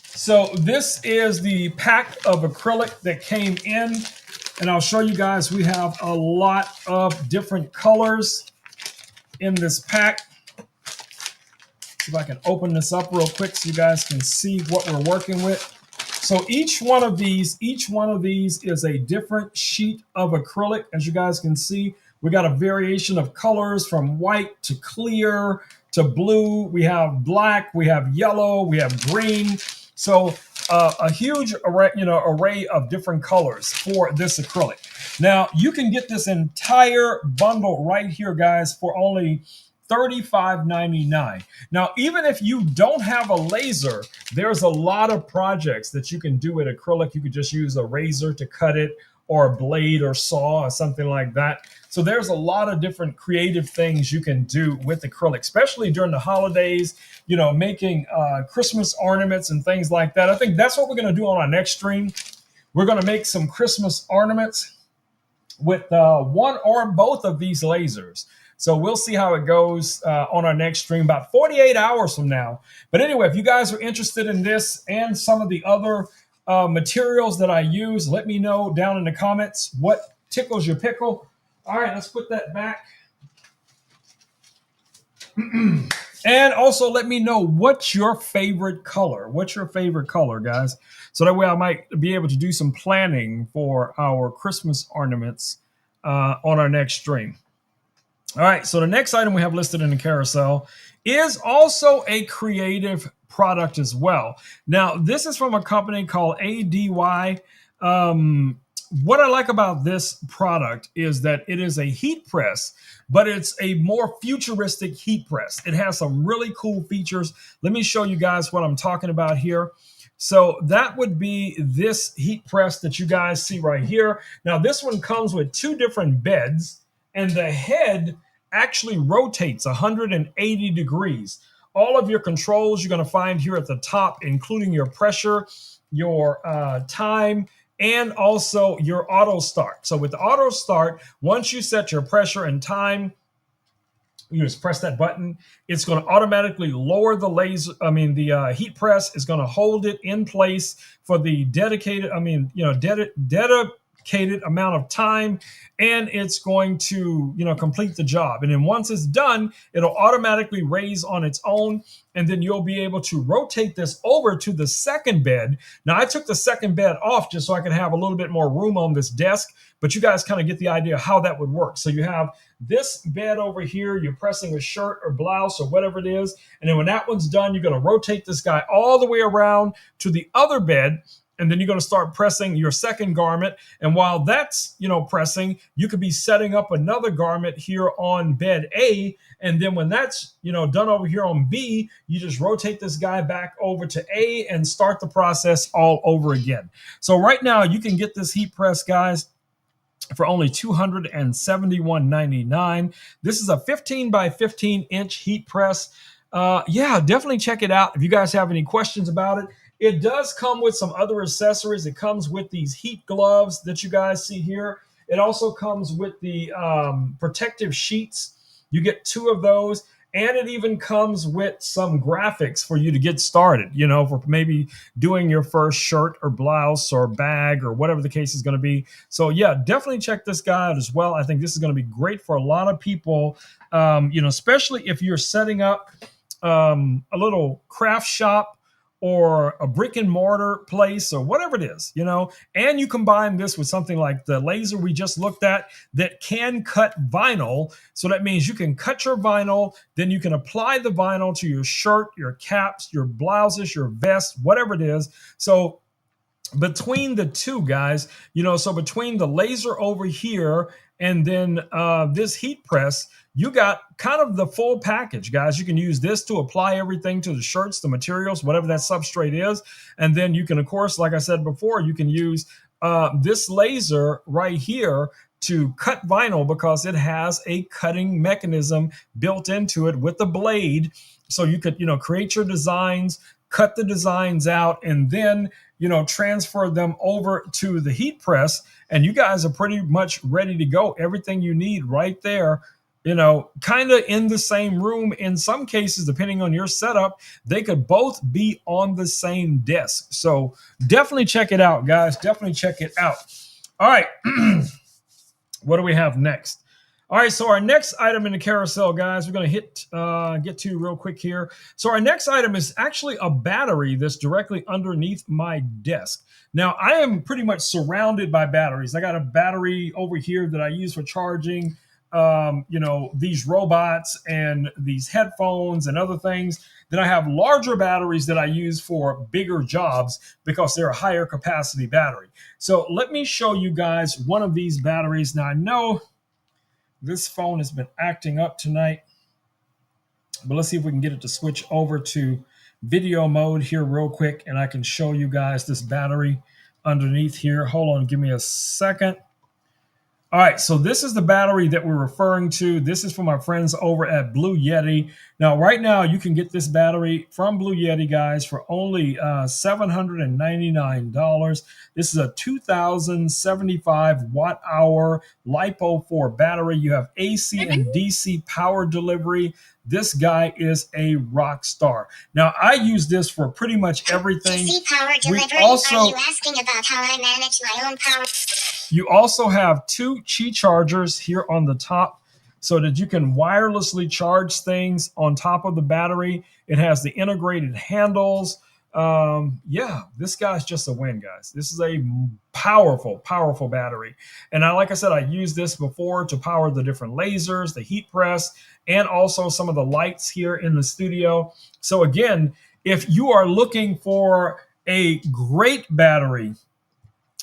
So this is the pack of acrylic that came in, and I'll show you guys we have a lot of different colors in this pack. See if I can open this up real quick so you guys can see what we're working with. So each one of these is a different sheet of acrylic, as you guys can see, We got a variation of colors from white to clear to blue. We have black, we have yellow, we have green. So a huge array of different colors for this acrylic. Now you can get this entire bundle right here, guys, for only $35.99. Now, even if you don't have a laser, there's a lot of projects that you can do with acrylic. You could just use a razor to cut it, or a blade or saw or something like that. So there's a lot of different creative things you can do with acrylic, especially during the holidays, making Christmas ornaments and things like that. I think that's what we're going to do on our next stream. We're going to make some Christmas ornaments with one or both of these lasers. So we'll see how it goes on our next stream about 48 hours from now. But anyway, if you guys are interested in this and some of the other materials that I use, let me know down in the comments what tickles your pickle. All right, let's put that back. And also let me know what's your favorite color. What's your favorite color, guys? So that way I might be able to do some planning for our Christmas ornaments on our next stream. All right, so the next item we have listed in the carousel is also a creative product as well. Now, this is from a company called ADY. What I like about this product is that it is a heat press, but it's a more futuristic heat press. It has some really cool features. Let me show you guys what I'm talking about here. So that would be this heat press that you guys see right here. Now, this one comes with two different beds, and the head actually rotates 180 degrees. All of your controls you're going to find here at the top, including your pressure, your time, and also your auto start. So with the auto start, once you set your pressure and time, you just press that button. It's going to automatically lower the laser. The heat press is going to hold it in place for the dedicated amount of time, and it's going to complete the job. And then once it's done, it'll automatically raise on its own, and then you'll be able to rotate this over to the second bed. Now, I took the second bed off just so I can have a little bit more room on this desk, but you guys kind of get the idea of how that would work. So you have this bed over here, you're pressing a shirt or blouse or whatever it is, and then when that one's done, you're going to rotate this guy all the way around to the other bed, and then you're going to start pressing your second garment. And while that's, pressing, you could be setting up another garment here on bed A. And then when that's, done over here on B, you just rotate this guy back over to A and start the process all over again. So right now you can get this heat press, guys, for only $271.99. This is a 15 by 15 inch heat press. Definitely check it out. If you guys have any questions about it, it does come with some other accessories. It comes with these heat gloves that you guys see here. It also comes with the protective sheets. You get two of those. And it even comes with some graphics for you to get started, for maybe doing your first shirt or blouse or bag or whatever the case is going to be. So, yeah, definitely check this guy out as well. I think this is going to be great for a lot of people, especially if you're setting up a little craft shop or a brick and mortar place or whatever it is, and you combine this with something like the laser we just looked at that can cut vinyl. So that means you can cut your vinyl, then you can apply the vinyl to your shirt, your caps, your blouses, your vest, whatever it is. So between the two, guys, so between the laser over here and then this heat press, you got kind of the full package, guys. You can use this to apply everything to the shirts, the materials, whatever that substrate is. And then you can, of course, like I said before, you can use this laser right here to cut vinyl because it has a cutting mechanism built into it with the blade. So you could, create your designs, cut the designs out, and then, transfer them over to the heat press. And you guys are pretty much ready to go. Everything you need right there, kind of in the same room. In some cases, depending on your setup, they could both be on the same desk. So definitely check it out, guys. Definitely check it out. All right. What do we have next? All right, so our next item in the carousel, guys, we're going to get to real quick here. So our next item is actually a battery that's directly underneath my desk. Now, I am pretty much surrounded by batteries. I got a battery over here that I use for charging these robots and these headphones and other things. Then I have larger batteries that I use for bigger jobs because they're a higher capacity battery. So let me show you guys one of these batteries. Now I know this phone has been acting up tonight, but let's see if we can get it to switch over to video mode here real quick, and I can show you guys this battery underneath here. Hold on, give me a second. All right, so this is the battery that we're referring to. This is from our friends over at Blue Yeti. Now, right now, you can get this battery from Blue Yeti, guys, for only $799. This is a 2,075 watt-hour LiPo4 battery. You have AC and DC power delivery. This guy is a rock star. Now, I use this for pretty much everything. DC power delivery? Are you asking about how I manage my own power? You also have 2 Qi chargers here on the top so that you can wirelessly charge things on top of the battery. It has the integrated handles. Yeah, this guy's just a win, guys. This is a powerful, powerful battery. And like I said, I used this before to power the different lasers, the heat press, and also some of the lights here in the studio. So again, if you are looking for a great battery,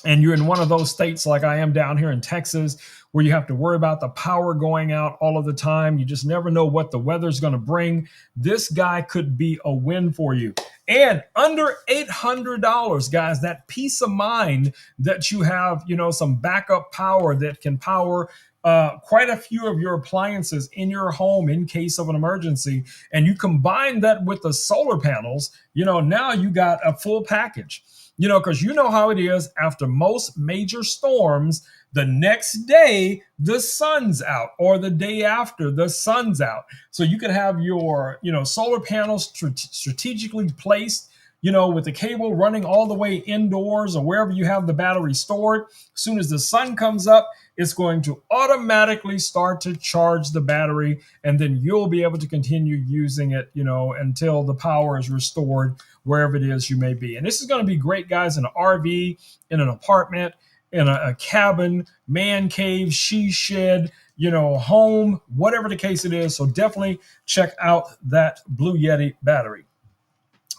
and you're in one of those states like I am down here in Texas, where you have to worry about the power going out all of the time, you just never know what the weather's going to bring, this guy could be a win for you. And under $800, guys, that peace of mind that you have, some backup power that can power quite a few of your appliances in your home in case of an emergency, and you combine that with the solar panels, now you got a full package. Because you know how it is after most major storms, the next day the sun's out, or the day after the sun's out. So you could have your, solar panels strategically placed, with the cable running all the way indoors or wherever you have the battery stored. As soon as the sun comes up, it's going to automatically start to charge the battery, and then you'll be able to continue using it, until the power is restored wherever it is you may be. And this is going to be great, guys, in an RV, in an apartment, in a cabin, man cave, she shed, home, whatever the case it is. So definitely check out that Blue Yeti battery.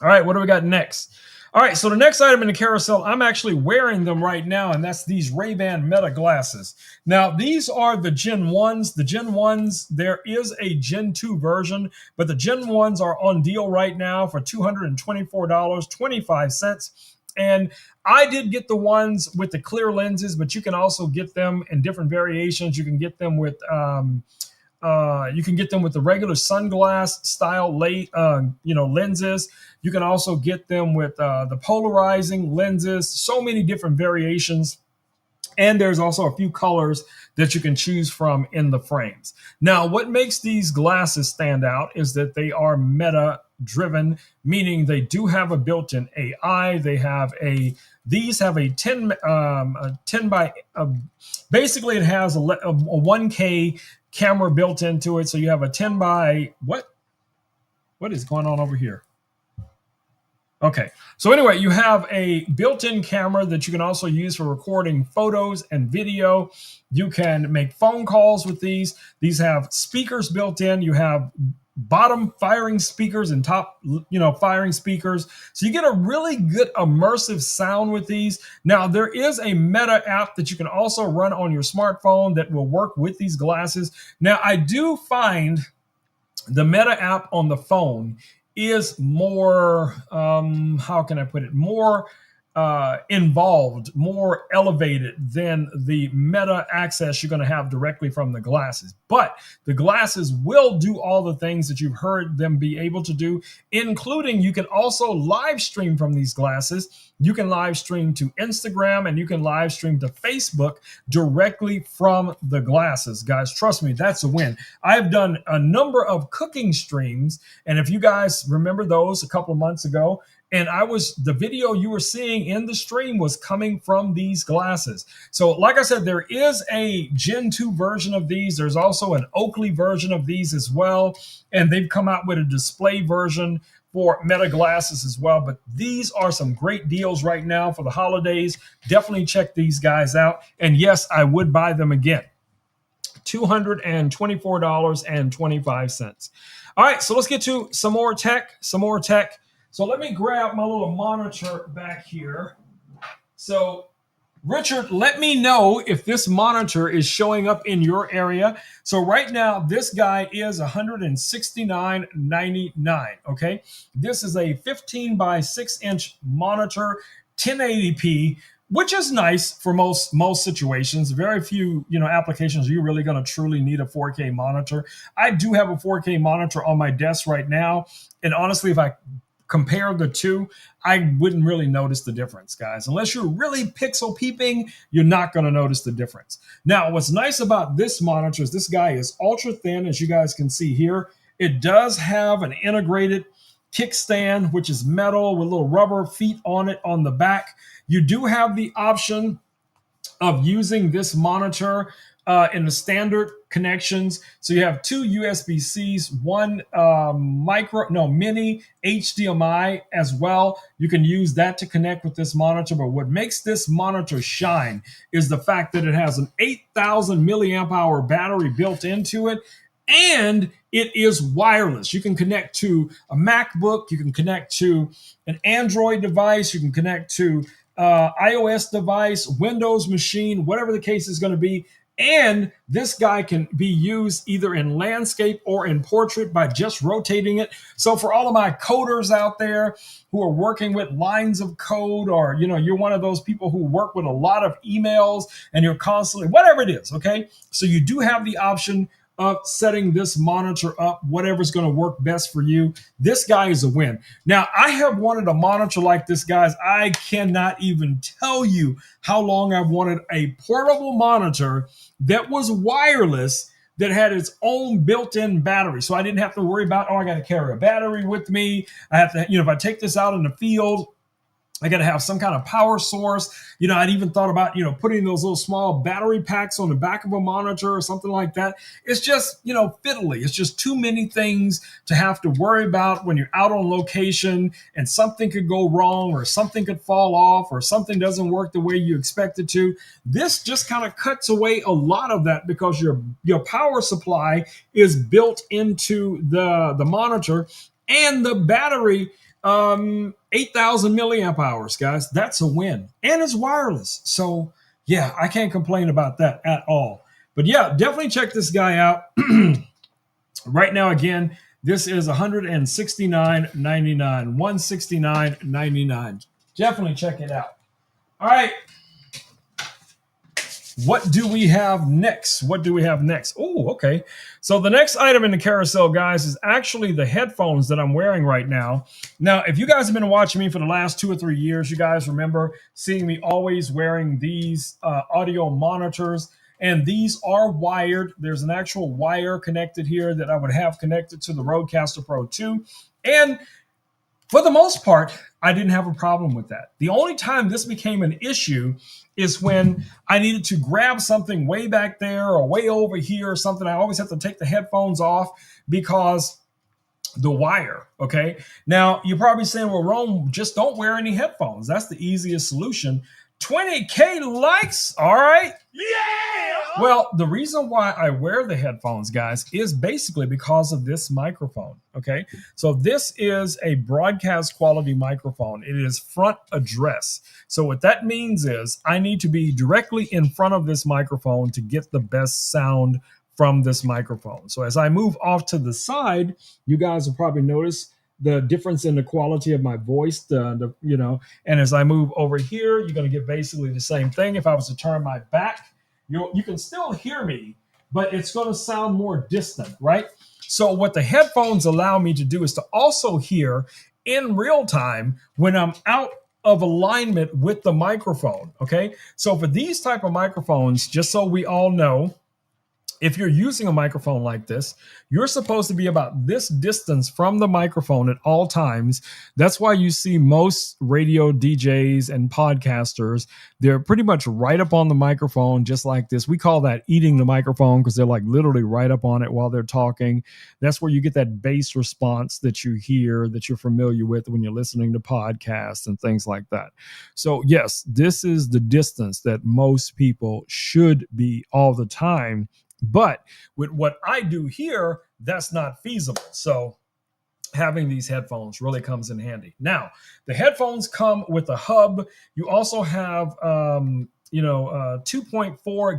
All right, what do we got next? All right, so the next item in the carousel, I'm actually wearing them right now, and that's these Ray-Ban Meta glasses. Now, these are the Gen 1s. The Gen 1s, there is a Gen 2 version, but the Gen 1s are on deal right now for $224.25. And I did get the ones with the clear lenses, but you can also get them in different variations. You can get them with the regular sunglass style lenses. You can also get them with the polarizing lenses. So many different variations. And there's also a few colors that you can choose from in the frames. Now, what makes these glasses stand out is that they are Meta driven, meaning they do have a built-in AI. These have a 10 by, basically it has a 1K camera built into it. So you have a 10 by, what is going on over here? Okay, so anyway, you have a built-in camera that you can also use for recording photos and video. You can make phone calls with these. These have speakers built in. You have bottom firing speakers and top, firing speakers. So you get a really good immersive sound with these. Now, there is a Meta app that you can also run on your smartphone that will work with these glasses. Now, I do find the Meta app on the phone is more, how can I put it, more involved, more elevated than the Meta access you're going to have directly from the glasses. But the glasses will do all the things that you've heard them be able to do, including you can also live stream from these glasses. You can live stream to Instagram and you can live stream to Facebook directly from the glasses. Guys, trust me, that's a win. I've done a number of cooking streams, and if you guys remember those a couple of months ago, and the video you were seeing in the stream was coming from these glasses. So like I said, there is a Gen 2 version of these. There's also an Oakley version of these as well. And they've come out with a display version for Meta glasses as well. But these are some great deals right now for the holidays. Definitely check these guys out. And yes, I would buy them again. $224.25. All right, so let's get to some more tech. So let me grab my little monitor back here. So Richard, let me know if this monitor is showing up in your area. So right now, this guy is $169.99. Okay, this is a 15 by 6 inch monitor, 1080p, which is nice for most situations. Very few applications you're really going to truly need a 4K monitor. I do have a 4K monitor on my desk right now, and honestly, if I compare the two, I wouldn't really notice the difference, guys. Unless you're really pixel peeping, you're not going to notice the difference. Now, what's nice about this monitor is this guy is ultra thin, as you guys can see here. It does have an integrated kickstand, which is metal with little rubber feet on it on the back. You do have the option of using this monitor in the standard connections. So you have two USB-Cs, one mini HDMI as well. You can use that to connect with this monitor. But what makes this monitor shine is the fact that it has an 8,000 milliamp hour battery built into it. And it is wireless. You can connect to a MacBook. You can connect to an Android device. You can connect to iOS device, Windows machine, whatever the case is going to be. And this guy can be used either in landscape or in portrait by just rotating it. So for all of my coders out there who are working with lines of code, or you're one of those people who work with a lot of emails and you're constantly, whatever it is, okay? So you do have the option of setting this monitor up, whatever's going to work best for you. This guy is a win. Now, I have wanted a monitor like this, guys. I cannot even tell you how long I've wanted a portable monitor that was wireless, that had its own built-in battery. So I didn't have to worry about, I got to carry a battery with me. I have to, if I take this out in the field, I got to have some kind of power source. I'd even thought about, putting those little small battery packs on the back of a monitor or something like that. It's just, fiddly. It's just too many things to have to worry about when you're out on location and something could go wrong or something could fall off or something doesn't work the way you expect it to. This just kind of cuts away a lot of that because your power supply is built into the monitor, and the battery 8,000 milliamp hours, guys. That's a win. And it's wireless. So, yeah, I can't complain about that at all. But, yeah, definitely check this guy out. Right now, again, this is $169.99. $169.99. Definitely check it out. All right. What do we have next? Oh, okay. So the next item in the carousel, guys, is actually the headphones that I'm wearing right now. Now, if you guys have been watching me for the last 2 or 3 years, you guys remember seeing me always wearing these audio monitors. And these are wired. There's an actual wire connected here that I would have connected to the Rodecaster Pro 2. And for the most part, I didn't have a problem with that. The only time this became an issue is when I needed to grab something way back there or way over here or something. I always have to take the headphones off because the wire, okay? Now, you're probably saying, well, Rome, just don't wear any headphones. That's the easiest solution. 20K likes, all right? Yeah! Well, the reason why I wear the headphones, guys, is basically because of this microphone, okay? So this is a broadcast quality microphone. It is front address. So what that means is I need to be directly in front of this microphone to get the best sound from this microphone. So as I move off to the side, you guys will probably notice the difference in the quality of my voice, and as I move over here, you're going to get basically the same thing. If I was to turn my back, you can still hear me, but it's going to sound more distant, right? So what the headphones allow me to do is to also hear in real time when I'm out of alignment with the microphone, okay? So for these type of microphones, just so we all know, if you're using a microphone like this, you're supposed to be about this distance from the microphone at all times. That's why you see most radio DJs and podcasters, they're pretty much right up on the microphone, just like this. We call that eating the microphone because they're like literally right up on it while they're talking. That's where you get that bass response that you hear, that you're familiar with when you're listening to podcasts and things like that. So yes, this is the distance that most people should be all the time But with what I do here, that's not feasible. So having these headphones really comes in handy. Now, the headphones come with a hub. You also have, 2.4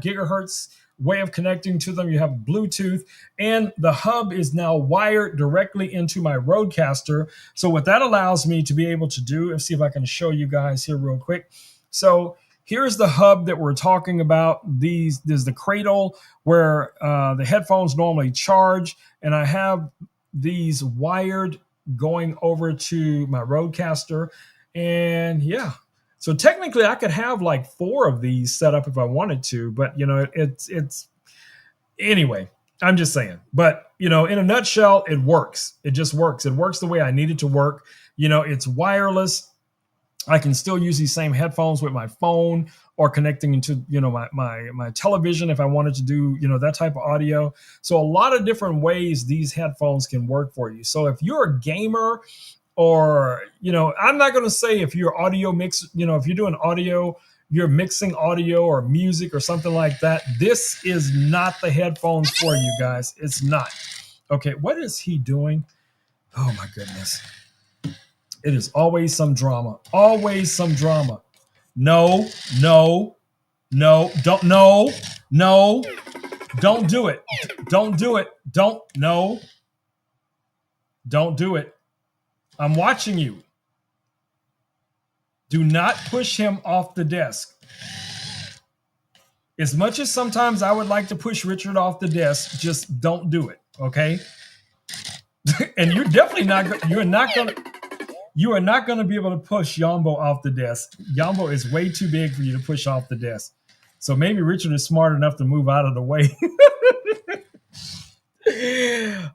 gigahertz way of connecting to them. You have Bluetooth, and the hub is now wired directly into my Rodecaster. So what that allows me to be able to do, let's see if I can show you guys here real quick. So here's the hub that we're talking about. There's the cradle where the headphones normally charge, and I have these wired going over to my Rodecaster. And yeah, so technically I could have like 4 of these set up if I wanted to, but it's anyway, I'm just saying. But in a nutshell, it works. It just works. It works the way I need it to work. It's wireless. I can still use these same headphones with my phone or connecting into my television if I wanted to do that type of audio. So a lot of different ways these headphones can work for you. So if you're a gamer, or I'm not going to say if you're audio mix, if you're doing audio, you're mixing audio or music or something like that, this is not the headphones for you guys. It's not. Okay, what is he doing? Oh my goodness. It is always some drama. Always some drama. No, don't do it. Don't do it. Don't do it. I'm watching you. Do not push him off the desk. As much as sometimes I would like to push Richard off the desk, just don't do it, okay? And you're definitely you are not going to be able to push Yambo off the desk. Yambo is way too big for you to push off the desk. So maybe Richard is smart enough to move out of the way.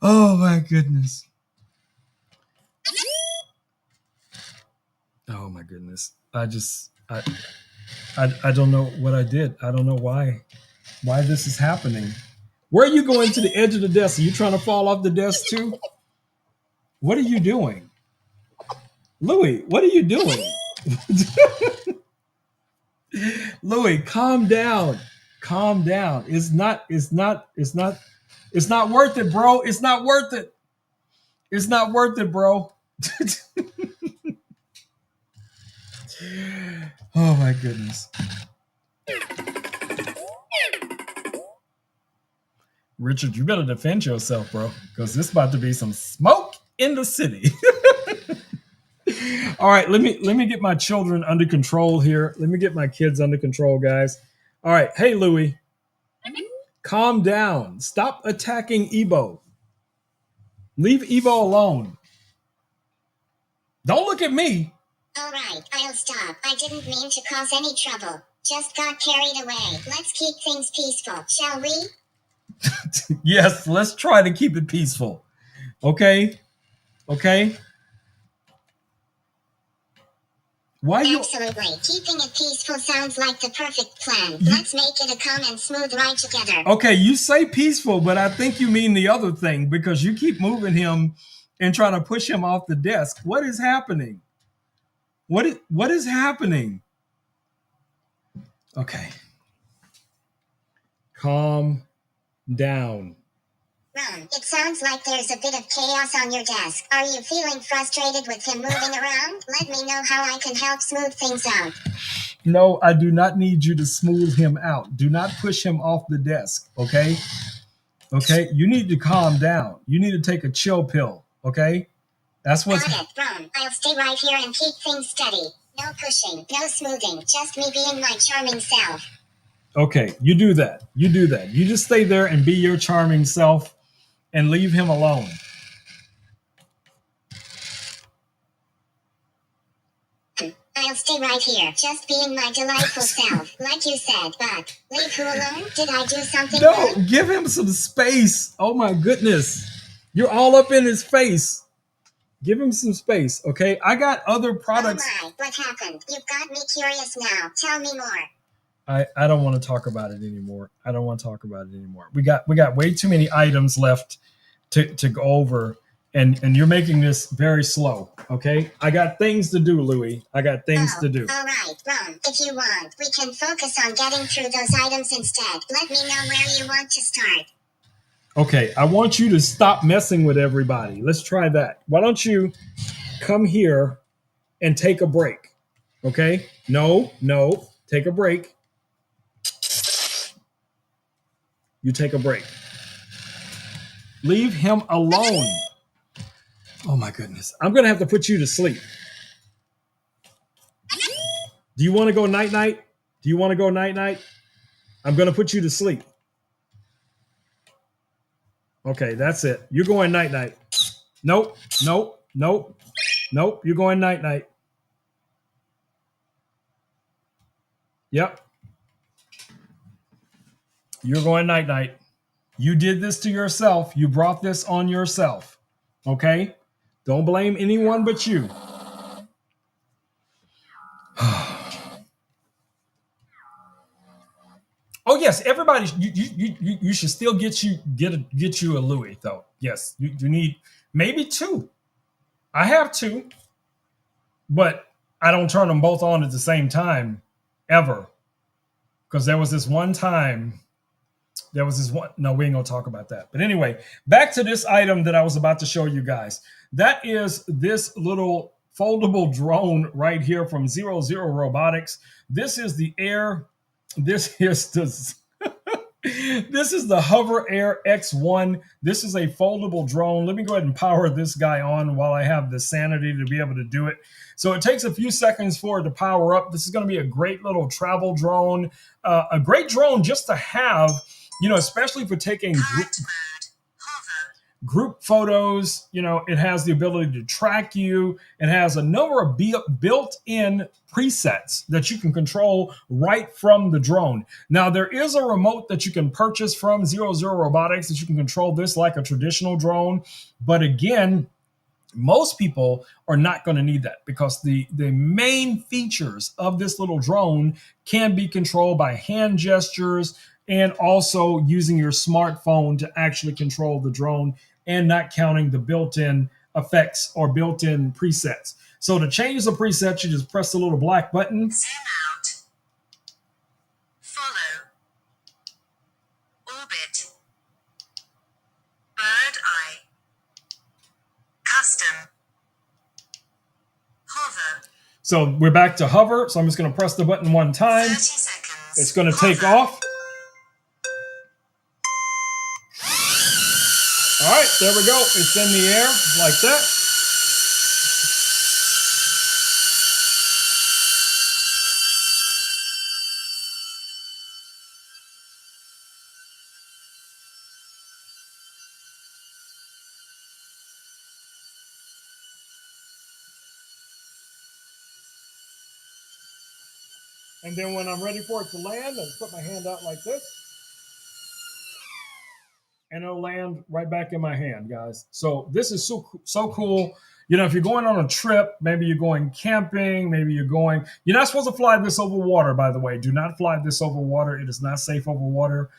Oh my goodness. Oh my goodness. I don't know what I did. I don't know why this is happening. Where are you going to the edge of the desk? Are you trying to fall off the desk too? What are you doing? Louis, what are you doing? Louis, calm down. Calm down. It's not worth it, bro. It's not worth it. It's not worth it, bro. Oh my goodness. Richard, you better defend yourself, bro, because this is about to be some smoke in the city. All right, let me get my children under control here. Let me get my kids under control, guys. All right, hey Louis, calm down. Stop attacking Ebo. Leave Ebo alone. Don't look at me. All right, I'll stop. I didn't mean to cause any trouble. Just got carried away. Let's keep things peaceful, shall we? Yes, let's try to keep it peaceful. Okay? Why you? Absolutely. Keeping it peaceful sounds like the perfect plan. Let's make it a calm and smooth ride together. Okay, you say peaceful, but I think you mean the other thing because you keep moving him and trying to push him off the desk. What is happening? What is happening? Okay. Calm down. Ron, it sounds like there's a bit of chaos on your desk. Are you feeling frustrated with him moving around? Let me know how I can help smooth things out. No, I do not need you to smooth him out. Do not push him off the desk, okay? Okay, you need to calm down. You need to take a chill pill, okay? That's what's... Got it, Ron. I'll stay right here and keep things steady. No pushing, no smoothing, just me being my charming self. Okay, you do that. You just stay there and be your charming self and leave him alone. I'll stay right here, just being my delightful self, like you said, but leave who alone? Did I do something wrong? No, give him some space. Oh my goodness. You're all up in his face. Give him some space, okay? I got other products. Oh my, what happened? You've got me curious now. Tell me more. I don't want to talk about it anymore. We got way too many items left to go over. and you're making this very slow. Okay, I got things to do, Louie. I got things Oh, to do. all right, Ron. If you want, we can focus on getting through those items instead. Let me know where you want to start. Okay, I want you to stop messing with everybody. Let's try that. Why don't you come here and take a break? Okay, no, take a break. You take a break. Leave him alone. Oh my goodness. I'm going to have to put you to sleep. Do you want to go night night? Do you want to go night night? I'm going to put you to sleep. Okay, that's it. You're going night night. Nope. You're going night night. Yep. You're going night night. You did this to yourself. You brought this on yourself. Okay? Don't blame anyone but you. Oh yes, everybody. You should still get you a Louis though. Yes, you need maybe two. I have two, but I don't turn them both on at the same time ever. Because there was this one time. There was this one. No, we ain't gonna talk about that. But anyway, back to this item that I was about to show you guys. That is this little foldable drone right here from 00 Robotics. This is the Air. This is the this is the Hover Air X1. This is a foldable drone. Let me go ahead and power this guy on while I have the sanity to be able to do it. So it takes a few seconds for it to power up. This is going to be a great little travel drone, a great drone just to have, especially for taking group photos. It has the ability to track you. It has a number of built-in presets that you can control right from the drone. Now, there is a remote that you can purchase from 00 Robotics that you can control this like a traditional drone. But again, most people are not going to need that because the main features of this little drone can be controlled by hand gestures and also using your smartphone to actually control the drone and not counting the built-in effects or built-in presets. So to change the preset, you just press the little black button. Zoom out. Follow. Orbit. Bird eye. Custom. Hover. So we're back to hover. So I'm just going to press the button one time. 30 seconds. It's going to take off. All right, there we go. It's in the air like that. And then when I'm ready for it to land, I put my hand out like this. And it'll land right back in my hand, guys. So this is so cool. If you're going on a trip, maybe you're going camping, you're not supposed to fly this over water, by the way. Do not fly this over water. It is not safe over water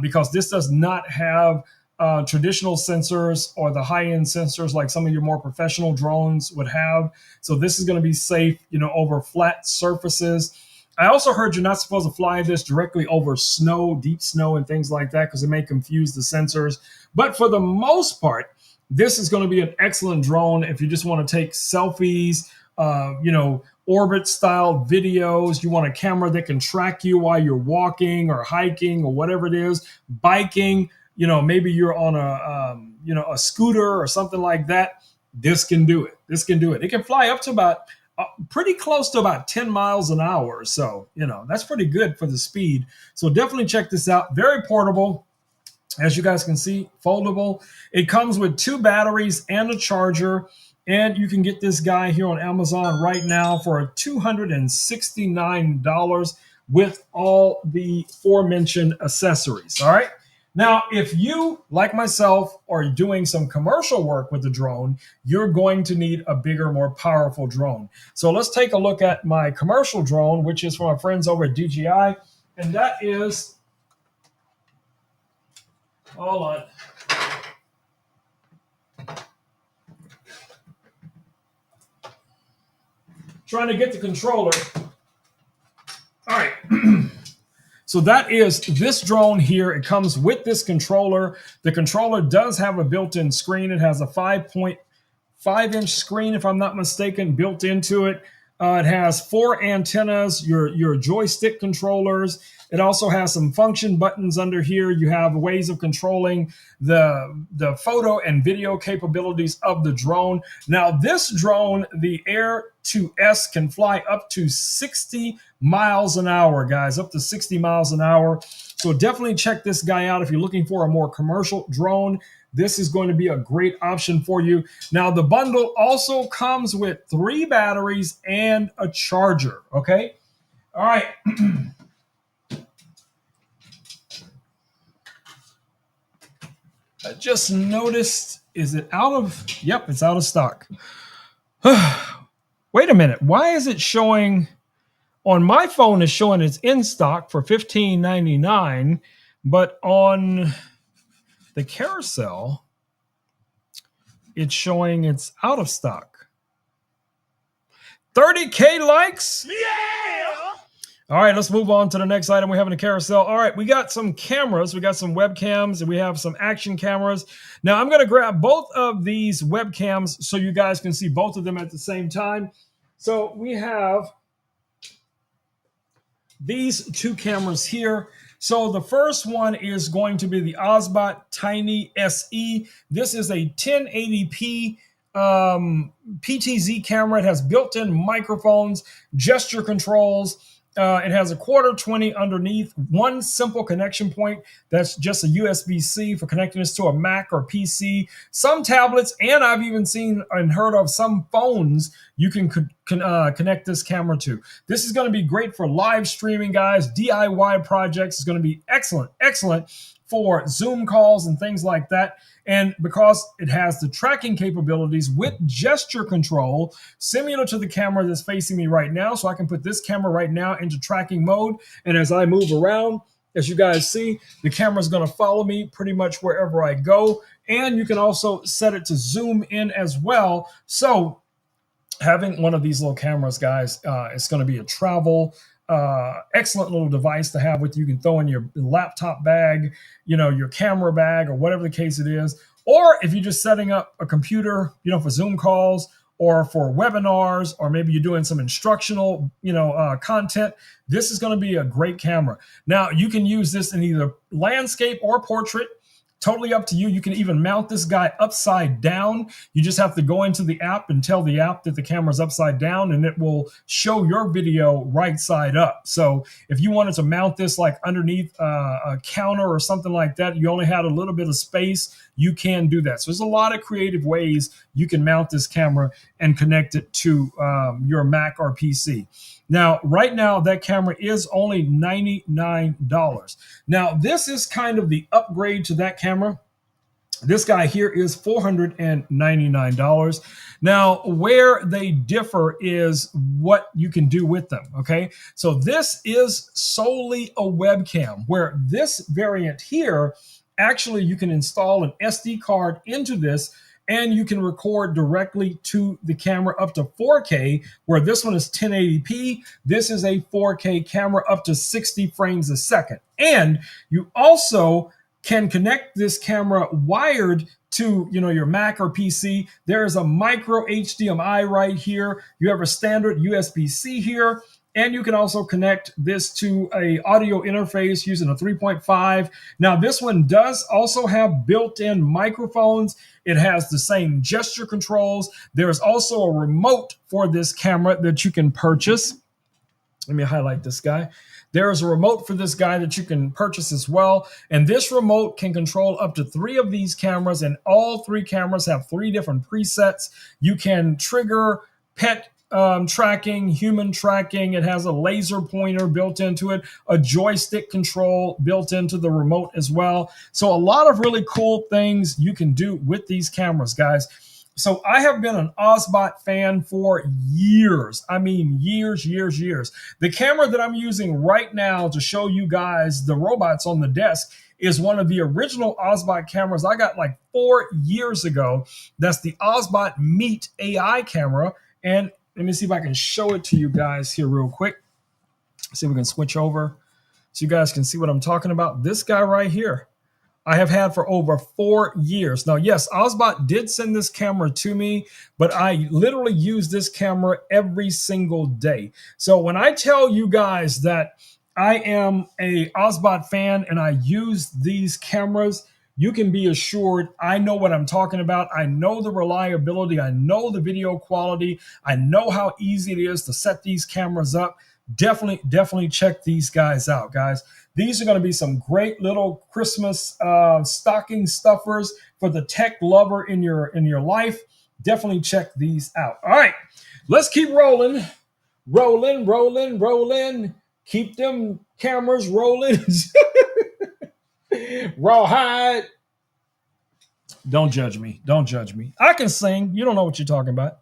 because this does not have traditional sensors or the high-end sensors like some of your more professional drones would have. So this is going to be safe, over flat surfaces. I also heard you're not supposed to fly this directly over snow, deep snow, and things like that because it may confuse the sensors. But for the most part, this is going to be an excellent drone if you just want to take selfies, orbit style videos. You want a camera that can track you while you're walking or hiking or whatever it is, biking. Maybe you're on a scooter or something like that. This can do it. It can fly up to about pretty close to about 10 miles an hour. So, that's pretty good for the speed. So definitely check this out. Very portable. As you guys can see, foldable. It comes with 2 batteries and a charger. And you can get this guy here on Amazon right now for $269 with all the aforementioned accessories. All right. Now, if you, like myself, are doing some commercial work with the drone, you're going to need a bigger, more powerful drone. So let's take a look at my commercial drone, which is from our friends over at DJI. And that is, hold on. trying to get the controller. All right. So that is this drone here. It comes with this controller. The controller does have a built-in screen. It has a 5.5-inch screen, if I'm not mistaken, built into it. It has 4 antennas, your joystick controllers. It also has some function buttons under here. You have ways of controlling the photo and video capabilities of the drone. Now, this drone, the Air 2S, can fly up to 60 miles an hour, guys, up to 60 miles an hour. So definitely check this guy out if you're looking for a more commercial drone. This is going to be a great option for you. Now, the bundle also comes with 3 batteries and a charger, okay? All right. I just noticed, is it out of, yep, it's out of stock. Wait a minute, why is it showing, on my phone it's showing it's in stock for $15.99, but on the carousel, it's showing it's out of stock. 30K likes? Yeah! All right, let's move on to the next item we have in the carousel. All right, we got some cameras. We got some webcams, and we have some action cameras. Now, I'm going to grab both of these webcams so you guys can see both of them at the same time. So we have these 2 cameras here. So the first one is going to be the Osbot Tiny SE. This is a 1080p PTZ camera. It has built-in microphones, gesture controls. It has a /20 underneath, 1 simple connection point. That's just a USB-C for connecting this to a Mac or PC. Some tablets, and I've even seen and heard of some phones you can connect this camera to. This is going to be great for live streaming, guys. DIY projects is going to be excellent for Zoom calls and things like that. And because it has the tracking capabilities with gesture control, similar to the camera that's facing me right now. So I can put this camera right now into tracking mode. And as I move around, as you guys see, the camera is going to follow me pretty much wherever I go. And you can also set it to zoom in as well. So having one of these little cameras, guys, it's going to be a travel excellent little device to have with you. You can throw in your laptop bag, your camera bag, or whatever the case it is. Or if you're just setting up a computer, for Zoom calls or for webinars, or maybe you're doing some instructional, content, this is going to be a great camera. Now, you can use this in either landscape or portrait. Totally up to you. You can even mount this guy upside down. You just have to go into the app and tell the app that the camera's upside down, and it will show your video right side up. So if you wanted to mount this like underneath a counter or something like that, you only had a little bit of space, you can do that. So there's a lot of creative ways you can mount this camera and connect it to your Mac or PC. Now, right now, that camera is only $99. Now, this is kind of the upgrade to that camera. This guy here is $499. Now, where they differ is what you can do with them, okay? So this is solely a webcam, where this variant here, actually you can install an SD card into this, and you can record directly to the camera up to 4K, where this one is 1080p. This is a 4K camera up to 60 frames a second. And you also can connect this camera wired to your Mac or PC. There's a micro HDMI right here. You have a standard USB-C here. And you can also connect this to a audio interface using a 3.5. Now, this one does also have built-in microphones. It has the same gesture controls. There's also a remote for this camera that you can purchase. Let me highlight this guy. There is a remote for this guy that you can purchase as well. And this remote can control up to 3 of these cameras, and all 3 cameras have 3 different presets. You can trigger pet tracking, human tracking. It has a laser pointer built into it, a joystick control built into the remote as well. So a lot of really cool things you can do with these cameras, guys. So I have been an Osbot fan for years. I mean, years. The camera that I'm using right now to show you guys the robots on the desk is one of the original Osbot cameras I got like 4 years ago. That's the Osbot Meet AI camera. And Let me see if I can show it to you guys here real quick. See if we can switch over so you guys can see what I'm talking about. This guy right here, I have had for over 4 years. Now, yes, Ozbot did send this camera to me, but I literally use this camera every single day. So when I tell you guys that I am a Ozbot fan and I use these cameras, you can be assured I know what I'm talking about. I know the reliability. I know the video quality. I know how easy it is to set these cameras up. Definitely check these guys out, guys. These are going to be some great little Christmas stocking stuffers for the tech lover in your life. Definitely check these out. All right, let's keep rolling. Rolling. Keep them cameras rolling. Rawhide. Don't judge me. I can sing. You don't know what you're talking about.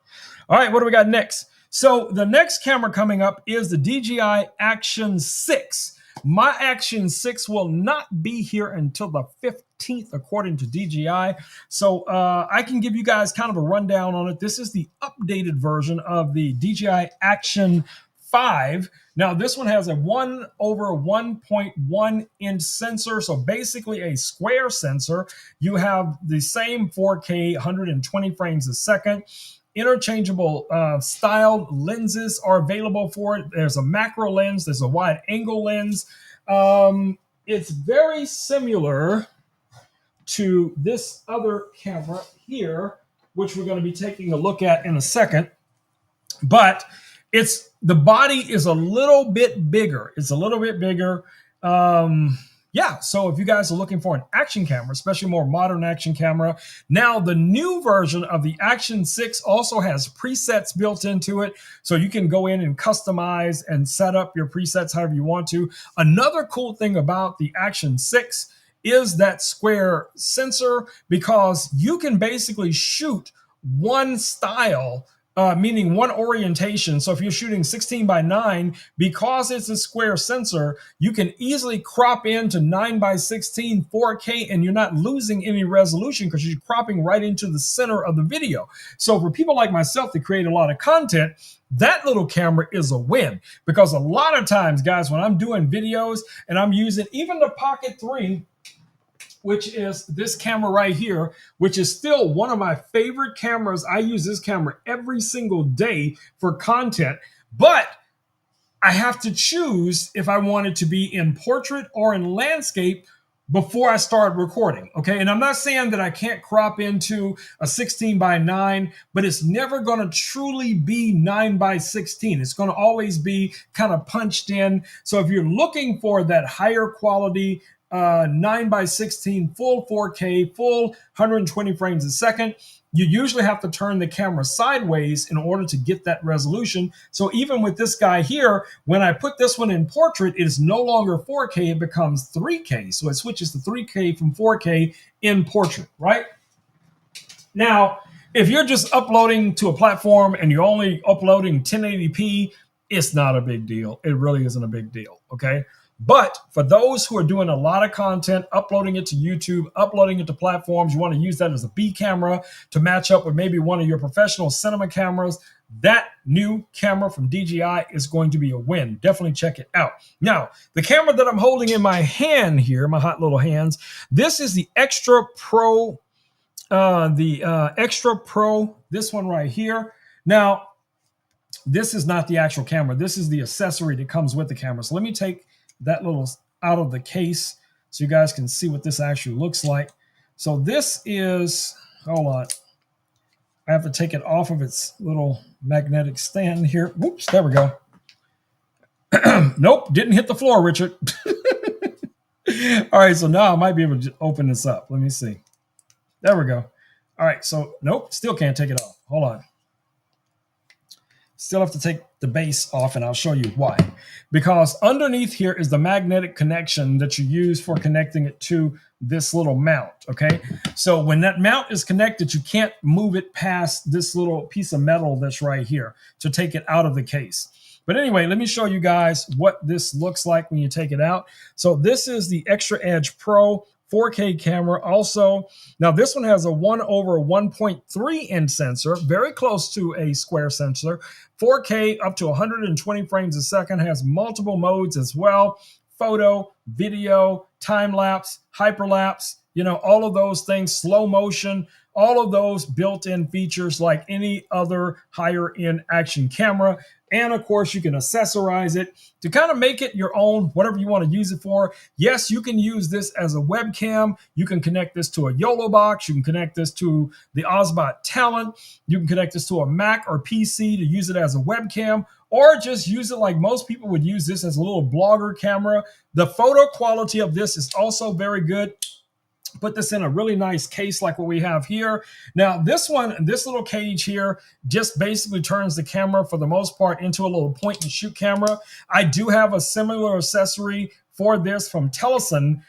All right, what do we got next? So the next camera coming up is the DJI Action 6. My Action 6 will not be here until the 15th, according to DJI. So I can give you guys kind of a rundown on it. This is the updated version of the DJI Action 5. Now, this one has a 1/1.1 inch sensor. So basically a square sensor. You have the same 4K, 120 frames a second. Interchangeable styled lenses are available for it. There's a macro lens. There's a wide angle lens. It's very similar to this other camera here, which we're going to be taking a look at in a second. But the body is a little bit bigger. Yeah, so if you guys are looking for an action camera, especially more modern action camera, now the new version of the Action 6 also has presets built into it, so you can go in and customize and set up your presets however you want to. Another cool thing about the Action 6 is that square sensor, because you can basically shoot one style, meaning one orientation. So if you're shooting 16:9, because it's a square sensor, you can easily crop into 9:16 4K and you're not losing any resolution because you're cropping right into the center of the video. So for people like myself that create a lot of content, that little camera is a win, because a lot of times, guys, when I'm doing videos and I'm using even the Pocket 3, which is this camera right here, which is still one of my favorite cameras. I use this camera every single day for content, but I have to choose if I want it to be in portrait or in landscape before I start recording, okay? And I'm not saying that I can't crop into a 16:9, but it's never gonna truly be 9:16. It's gonna always be kind of punched in. So if you're looking for that higher quality 9:16 full 4K, full 120 frames a second, you usually have to turn the camera sideways in order to get that resolution. So even with this guy here, when I put this one in portrait, it is no longer 4K, it becomes 3K. So it switches to 3K from 4K in portrait, right? Now, if you're just uploading to a platform and you're only uploading 1080p, it's not a big deal. It really isn't a big deal, okay? But for those who are doing a lot of content, uploading it to YouTube, uploading it to platforms, you want to use that as a B camera to match up with maybe one of your professional cinema cameras, that new camera from DJI is going to be a win. Definitely check it out. Now, the camera that I'm holding in my hand here, my hot little hands, this is the Extra Pro, this one right here. Now, this is not the actual camera. This is the accessory that comes with the camera. So let me take that little out of the case so you guys can see what this actually looks like. So this is, hold on, I have to take it off of its little magnetic stand here. Whoops, there we go. Nope, didn't hit the floor, Richard. All right, so now I might be able to open this up. Let me see. There we go. All right, so nope, still can't take it off. Hold on. Still have to take the base off, and I'll show you why. Because underneath here is the magnetic connection that you use for connecting it to this little mount, okay? So when that mount is connected, you can't move it past this little piece of metal that's right here to take it out of the case. But anyway, let me show you guys what this looks like when you take it out. So this is the Extra Edge Pro 4K camera also. Now this one has a 1/1.3 inch sensor, very close to a square sensor. 4K up to 120 frames a second, has multiple modes as well. Photo, video, time lapse, hyperlapse, all of those things, slow motion, all of those built-in features like any other higher end action camera. And of course, you can accessorize it to kind of make it your own, whatever you want to use it for. Yes, you can use this as a webcam. You can connect this to a YOLO box. You can connect this to the Osbot Talent. You can connect this to a Mac or PC to use it as a webcam, or just use it like most people would use this as a little blogger camera. The photo quality of this is also very good. Put this in a really nice case like what we have here. Now this little cage here just basically turns the camera for the most part into a little point and shoot camera. I do have a similar accessory for this from Teleson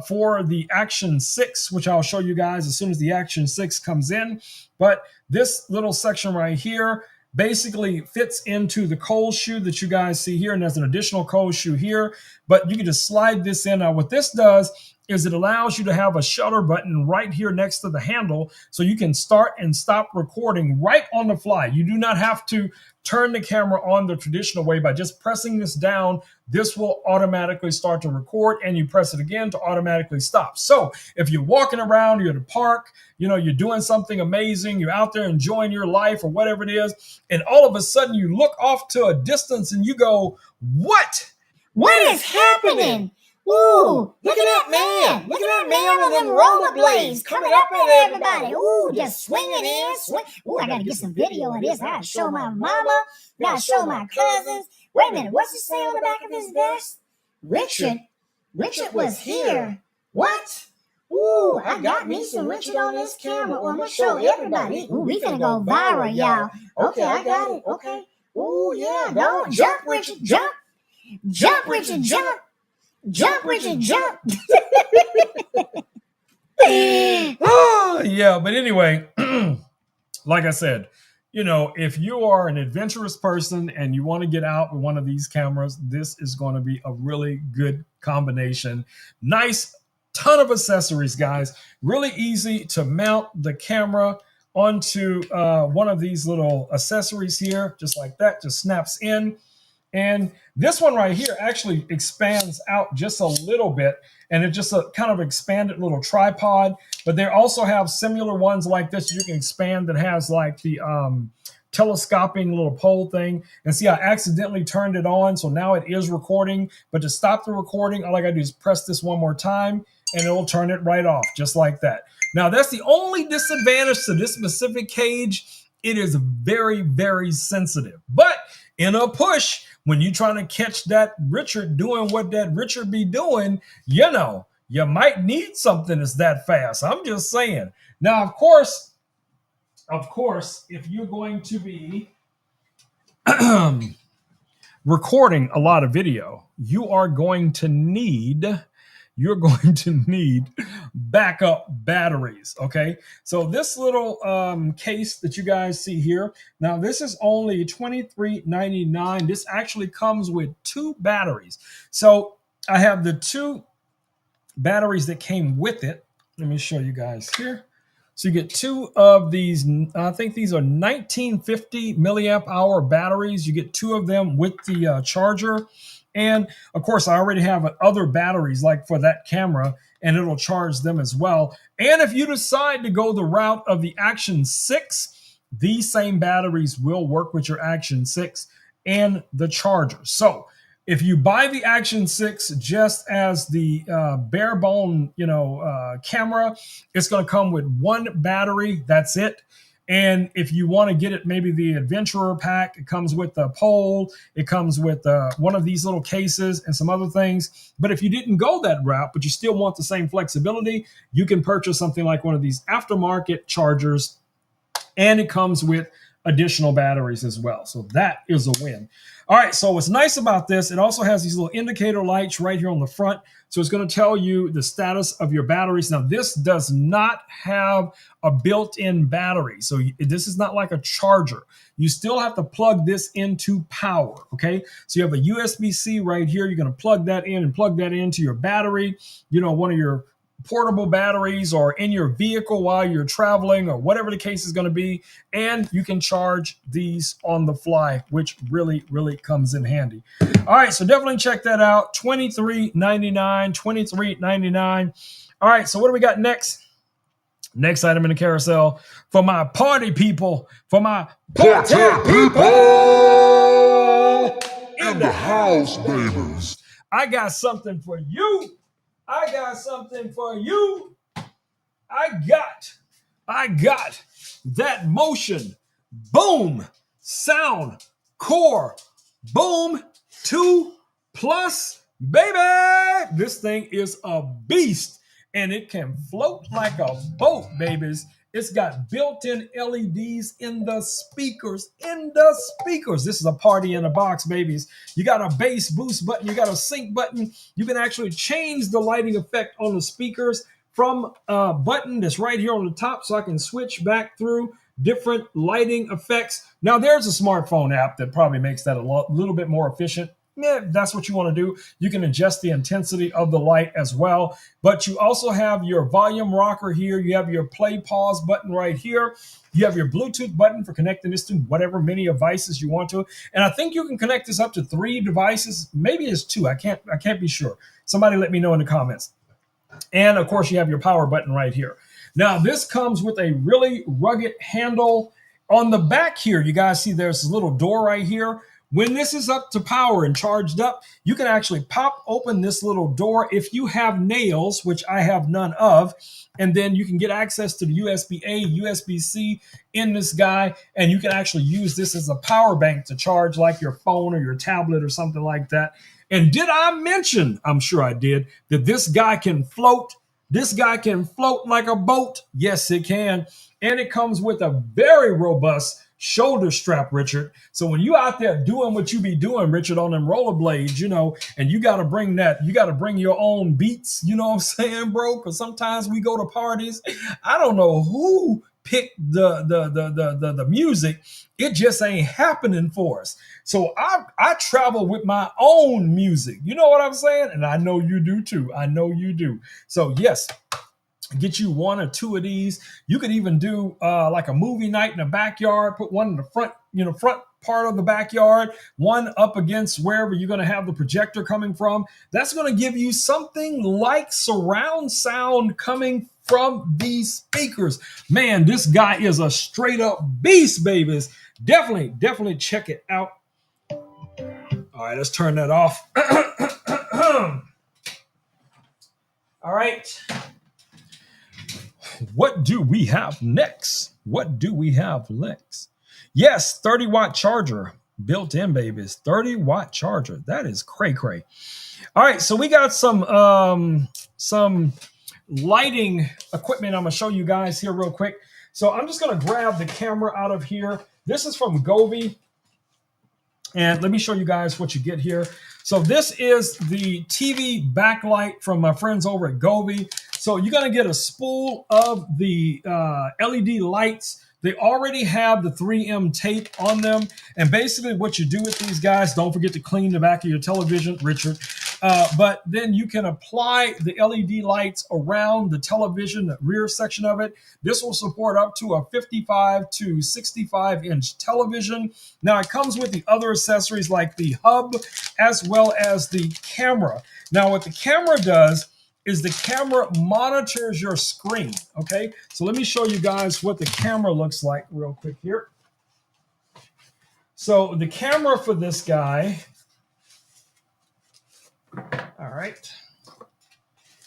for the Action 6, which I'll show you guys as soon as the Action 6 comes in. But this little section right here basically fits into the cold shoe that you guys see here, and there's an additional cold shoe here, but you can just slide this in. Now what this does is it allows you to have a shutter button right here next to the handle, so you can start and stop recording right on the fly. You do not have to turn the camera on the traditional way. By just pressing this down, this will automatically start to record, and you press it again to automatically stop. So if you're walking around, you're at a park, you're doing something amazing, you're out there enjoying your life or whatever it is, and all of a sudden you look off to a distance and you go, what? What is happening? Ooh, look at that man. Look at that man on them rollerblades coming up at everybody. Ooh, just swinging in. Ooh, I got to get some video of this. I got to show my mama. I got to show my cousins. Wait a minute. What's it say on the back of his vest? Richard was here. What? Ooh, I got me some Richard on this camera. Well, I'm going to show everybody. Ooh, we finna go viral, y'all. Okay, I got it. Okay. Ooh, yeah. Don't jump, Richard. Jump. Jump, Richard. Jump. Jump, Richard, jump. Oh, yeah, but anyway, like I said, if you are an adventurous person and you want to get out with one of these cameras, this is going to be a really good combination. Nice ton of accessories, guys. Really easy to mount the camera onto one of these little accessories here, just like that, just snaps in. And this one right here actually expands out just a little bit, and it's just a kind of expanded little tripod. But they also have similar ones like this you can expand that has like the telescoping little pole thing. And see, I accidentally turned it on, so now it is recording. But to stop the recording, all I gotta do is press this one more time, and it'll turn it right off, just like that. Now, that's the only disadvantage to this specific cage. It is very, very sensitive. But in a push, when you're trying to catch that Richard doing what that Richard be doing, you might need something that's that fast. I'm just saying. Now, of course, if you're going to be recording a lot of video, you're going to need backup batteries. Okay, so this little case that you guys see here, now this is only $23.99. This actually comes with 2 batteries. So I have the 2 batteries that came with it. Let me show you guys here. So you get 2 of these. I think these are 1950 milliamp hour batteries. You get 2 of them with the charger. And of course, I already have other batteries like for that camera, and it'll charge them as well. And if you decide to go the route of the Action 6, these same batteries will work with your Action 6 and the charger. So if you buy the Action 6 just as the bare bone, camera, it's going to come with 1 battery. That's it. And if you want to get it, maybe the Adventurer pack, it comes with a pole, it comes with one of these little cases and some other things. But if you didn't go that route, but you still want the same flexibility, you can purchase something like one of these aftermarket chargers, and it comes with additional batteries as well. So that is a win. All right, so what's nice about this, it also has these little indicator lights right here on the front. So it's going to tell you the status of your batteries. Now, this does not have a built-in battery. So this is not like a charger. You still have to plug this into power, okay? So you have a USB-C right here. You're going to plug that in and plug that into your battery, one of your portable batteries or in your vehicle while you're traveling or whatever the case is going to be. And you can charge these on the fly, which really, really comes in handy. All right, so definitely check that out. $23.99, $23.99. All right, so what do we got next? Next item in the carousel for my party people, for my party people in the house, babies. I got something for you. I got something for you. I got that motion boom sound core boom 2 plus, baby. This thing is a beast. And it can float like a boat, babies. It's got built-in LEDs in the speakers. This is a party in a box, babies. You got a bass boost button. You got a sync button. You can actually change the lighting effect on the speakers from a button that's right here on the top, so I can switch back through different lighting effects. Now, there's a smartphone app that probably makes that a little bit more efficient. Yeah, if that's what you want to do. You can adjust the intensity of the light as well. But you also have your volume rocker here. You have your play pause button right here. You have your Bluetooth button for connecting this to whatever many devices you want to. And I think you can connect this up to 3 devices. Maybe it's 2. I can't be sure. Somebody let me know in the comments. And of course, you have your power button right here. Now, this comes with a really rugged handle. On the back here, you guys see there's a little door right here. When this is up to power and charged up, you can actually pop open this little door if you have nails, which I have none of, and then you can get access to the USB-A, USB-C in this guy, and you can actually use this as a power bank to charge like your phone or your tablet or something like that. And did I mention, I'm sure I did, that this guy can float? This guy can float like a boat. Yes, it can. And it comes with a very robust shoulder strap, Richard. So when you out there doing what you be doing, Richard, on them rollerblades, you know, and you got to bring your own beats, you know what I'm saying, bro? Because sometimes we go to parties. I don't know who picked the music. It just ain't happening for us. So I travel with my own music. You know what I'm saying? And I know you do too. I know you do. So yes, get you 1 or 2 of these. You could even do like a movie night in the backyard, put one in the front part of the backyard, one up against wherever you're going to have the projector coming from. That's going to give you something like surround sound coming from these speakers. Man, this guy is a straight up beast, babies. Definitely check it out. All right, let's turn that off. All right. What do we have next? Yes, 30-watt charger built in, babies. 30-watt charger. That is cray. All right, so we got some lighting equipment I'm going to show you guys here real quick. So I'm just going to grab the camera out of here. This is from Govee. And let me show you guys what you get here. So this is the TV backlight from my friends over at Govee. So you're going to get a spool of the LED lights. They already have the 3M tape on them. And basically what you do with these guys, don't forget to clean the back of your television, Richard. But then you can apply the LED lights around the television, the rear section of it. This will support up to a 55 to 65 inch television. Now it comes with the other accessories like the hub as well as the camera. Now what the camera does is the camera monitors your screen, okay? So let me show you guys what the camera looks like real quick here. So the camera for this guy, all right,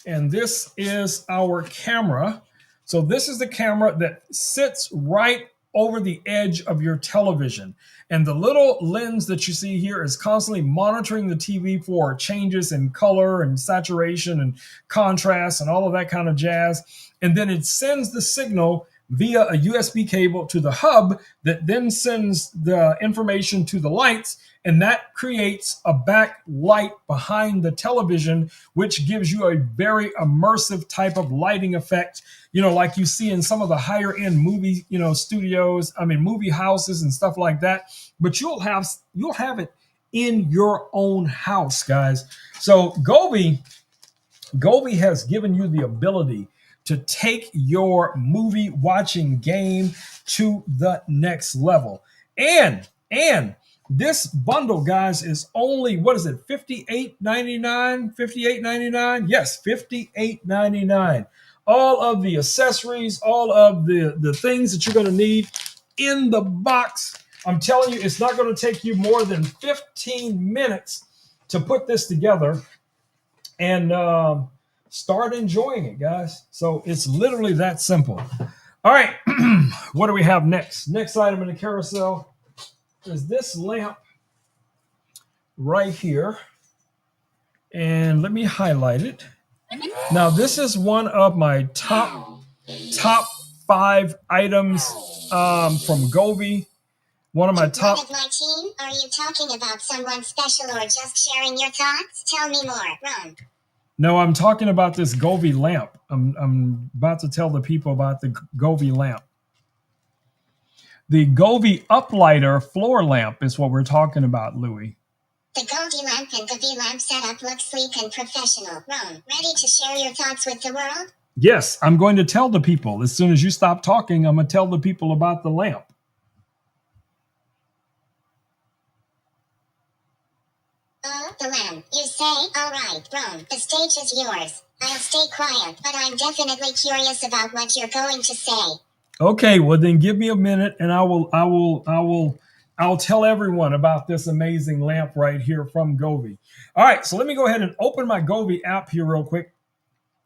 and this is our camera. So this is the camera that sits right over the edge of your television. And the little lens that you see here is constantly monitoring the TV for changes in color and saturation and contrast and all of that kind of jazz. And then it sends the signal via a USB cable to the hub that then sends the information to the lights, and that creates a backlight behind the television, which gives you a very immersive type of lighting effect, you know, like you see in some of the higher end movie, you know, studios, movie houses and stuff like that. But you'll have it in your own house, guys. So Govee Govee has given you the ability to take your movie watching game to the next level. And this bundle, guys, is only, what is it, $58.99? $58.99? Yes, $58.99. All of the accessories, all of the things that you're going to need in the box. I'm telling you, it's not going to take you more than 15 minutes to put this together and start enjoying it, guys. So it's literally that simple. All right, what do we have next? Next item in the carousel is this lamp right here. And let me highlight it. Now, this is one of my top 5 items from Govee. One of my top. One of my team? Are you talking about someone special or just sharing your thoughts? Tell me more, Ron. No, I'm talking about this Govee lamp. I'm about to tell the people about the Govee lamp. The Govee Uplighter floor lamp is what we're talking about, Louie. The Govee lamp and Govee lamp setup look sleek and professional. Ron, ready to share your thoughts with the world? Yes, I'm going to tell the people. As soon as you stop talking, I'm going to tell the people about the lamp. Oh, the lamp. You say? All right, Ron, the stage is yours. I'll stay quiet, but I'm definitely curious about what you're going to say. Okay, well then give me a minute and I'll tell everyone about this amazing lamp right here from Govee. All right, so let me go ahead and open my Govee app here real quick.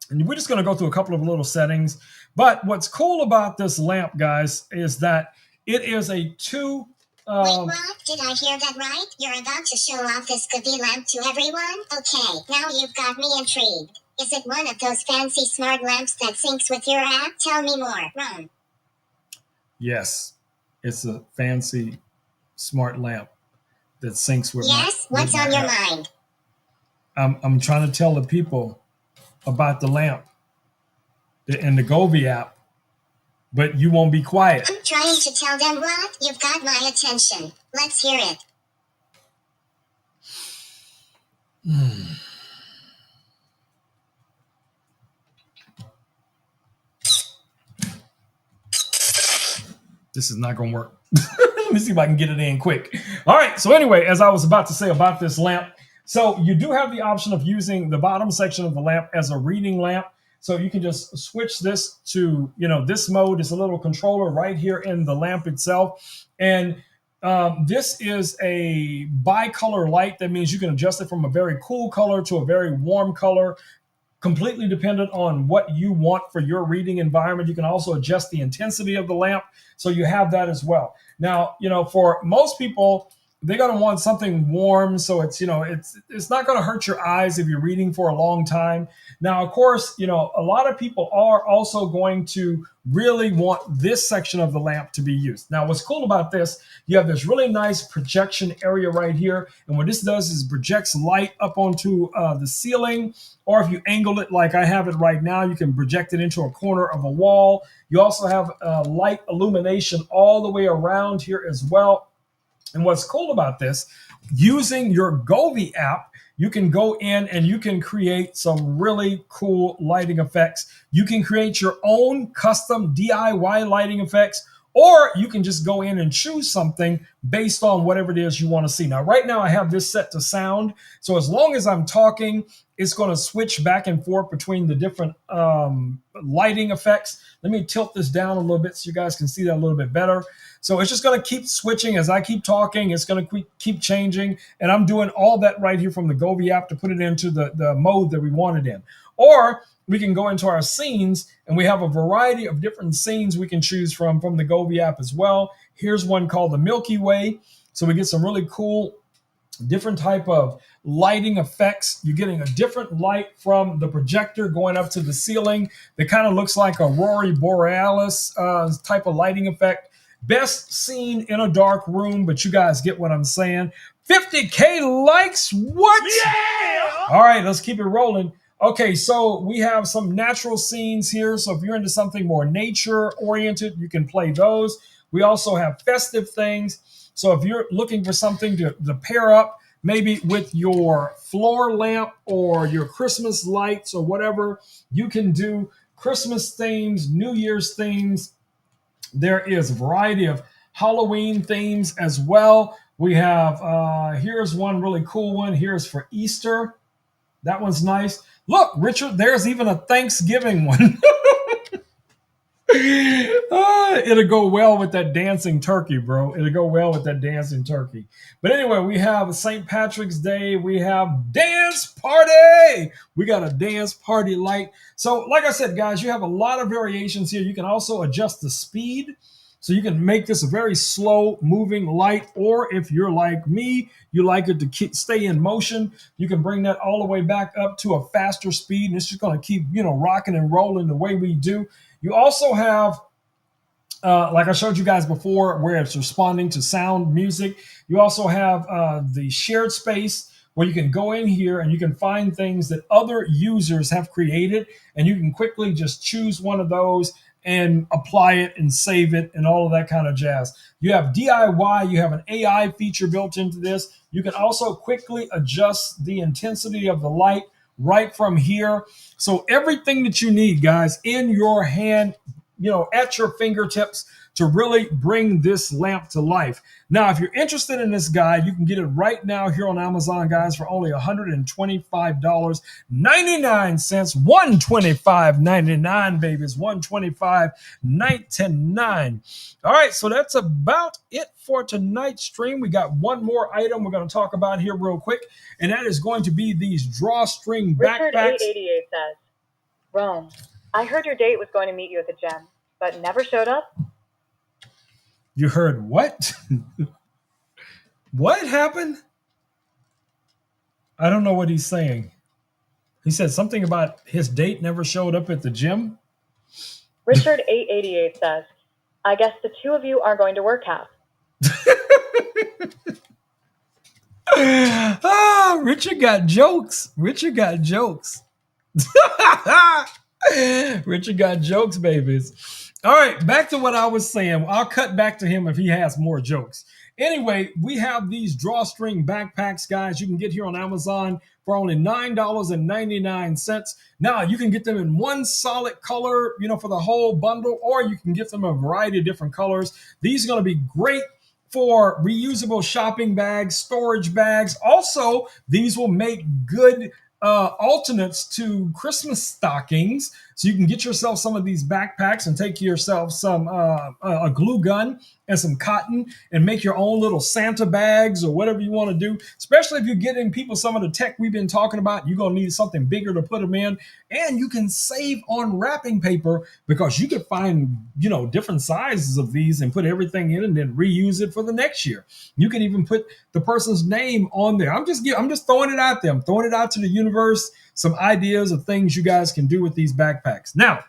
And we're just going to go through a couple of little settings. But what's cool about this lamp, guys, is that it is a two... Wait, what? Did I hear that right? You're about to show off this Govee lamp to everyone? Okay, now you've got me intrigued. Is it one of those fancy smart lamps that syncs with your app? Tell me more, Ron. Yes, it's a fancy smart lamp that syncs with Yes, what's on your mind? I'm trying to tell the people about the lamp and the Govee app, but you won't be quiet. I'm trying to tell them what? You've got my attention. Let's hear it. This is not going to work. Let me see if I can get it in quick. All right. So anyway, as I was about to say about this lamp, so you do have the option of using the bottom section of the lamp as a reading lamp. So you can just switch this to, this mode. It's a little controller right here in the lamp itself. And this is a bicolor light. That means you can adjust it from a very cool color to a very warm color, completely dependent on what you want for your reading environment. You can also adjust the intensity of the lamp. So you have that as well. Now, for most people, they're going to want something warm. So it's not going to hurt your eyes if you're reading for a long time. Now, of course, a lot of people are also going to really want this section of the lamp to be used. Now, what's cool about this, you have this really nice projection area right here. And what this does is projects light up onto the ceiling. Or if you angle it like I have it right now, you can project it into a corner of a wall. You also have light illumination all the way around here as well. And what's cool about this, using your Govee app, you can go in and you can create some really cool lighting effects. You can create your own custom DIY lighting effects, or you can just go in and choose something based on whatever it is you want to see. Now, right now I have this set to sound. So as long as I'm talking, it's going to switch back and forth between the different lighting effects. Let me tilt this down a little bit so you guys can see that a little bit better. So it's just going to keep switching as I keep talking. It's going to keep changing. And I'm doing all that right here from the Govee app to put it into the mode that we want it in. Or we can go into our scenes, and we have a variety of different scenes we can choose from the Govee app as well. Here's one called the Milky Way. So we get some really cool different type of lighting effects. You're getting a different light from the projector going up to the ceiling that kind of looks like a Aurora Borealis type of lighting effect. Best scene in a dark room, but you guys get what I'm saying. 50K likes? What? Yeah! All right, let's keep it rolling. Okay, so we have some natural scenes here. So if you're into something more nature-oriented, you can play those. We also have festive things. So if you're looking for something to pair up maybe with your floor lamp or your Christmas lights or whatever. You can do Christmas themes, New Year's themes. There is a variety of Halloween themes as well. We have, here's one really cool one. Here's for Easter. That one's nice. Look, Richard, there's even a Thanksgiving one. It'll go well with that dancing turkey, bro. It'll go well with that dancing turkey. But anyway, we have St. Patrick's Day. We have dance party. We got a dance party light. So, like I said, guys, you have a lot of variations here. You can also adjust the speed. So you can make this a very slow moving light, or if you're like me, you like it to stay in motion, you can bring that all the way back up to a faster speed, and it's just going to keep, rocking and rolling the way we do. You also have, like I showed you guys before, where it's responding to sound music. You also have the shared space where you can go in here and you can find things that other users have created, and you can quickly just choose one of those and apply it and save it and all of that kind of jazz. You have DIY, you have an AI feature built into this. You can also quickly adjust the intensity of the light right from here. So everything that you need, guys, in your hand, at your fingertips to really bring this lamp to life. Now, if you're interested in this guide, you can get it right now here on Amazon, guys, for only $125.99. $125.99, babies. $125.99. All right, so that's about it for tonight's stream. We got one more item we're going to talk about here real quick, and that is going to be these drawstring Richard backpacks. 888 says, Rome, I heard your date was going to meet you at the gym, but never showed up. You heard what? What happened? I don't know what he's saying. He said something about his date never showed up at the gym. Richard 888 says, I guess the two of you are going to work out. Richard got jokes. Richard got jokes. Richard got jokes, babies. All right, back to what I was saying. I'll cut back to him if he has more jokes. Anyway, we have these drawstring backpacks, guys. You can get here on Amazon for only $9.99. Now, you can get them in one solid color, for the whole bundle, or you can get them in a variety of different colors. These are going to be great for reusable shopping bags, storage bags. Also, these will make good alternates to Christmas stockings. So you can get yourself some of these backpacks and take yourself some a glue gun and some cotton and make your own little Santa bags or whatever you want to do. Especially if you're getting people some of the tech we've been talking about, you're going to need something bigger to put them in. And you can save on wrapping paper because you could find, different sizes of these and put everything in and then reuse it for the next year. You can even put the person's name on there. I'm just throwing it out there. I'm throwing it out to the universe. Some ideas of things you guys can do with these backpacks. Now,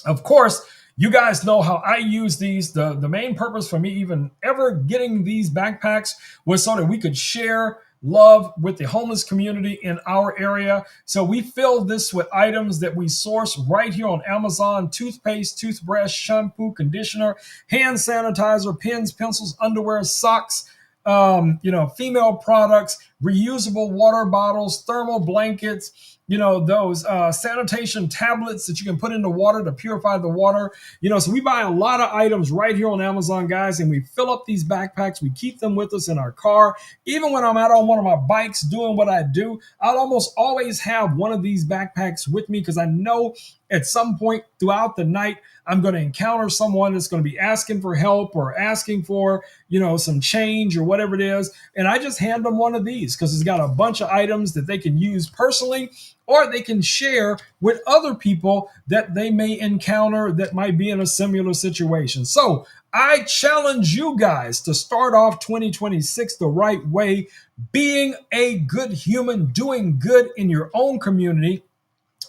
of course, you guys know how I use these. The main purpose for me even ever getting these backpacks was so that we could share love with the homeless community in our area. So we fill this with items that we source right here on Amazon: toothpaste, toothbrush, shampoo, conditioner, hand sanitizer, pens, pencils, underwear, socks, female products, reusable water bottles, thermal blankets, those sanitation tablets that you can put in the water to purify the water. So we buy a lot of items right here on Amazon, guys, and we fill up these backpacks. We keep them with us in our car. Even when I'm out on one of my bikes doing what I do, I'll almost always have one of these backpacks with me because I know at some point throughout the night, I'm going to encounter someone that's going to be asking for help or asking for, some change or whatever it is. And I just hand them one of these because it's got a bunch of items that they can use personally, or they can share with other people that they may encounter that might be in a similar situation. So I challenge you guys to start off 2026 the right way, being a good human, doing good in your own community.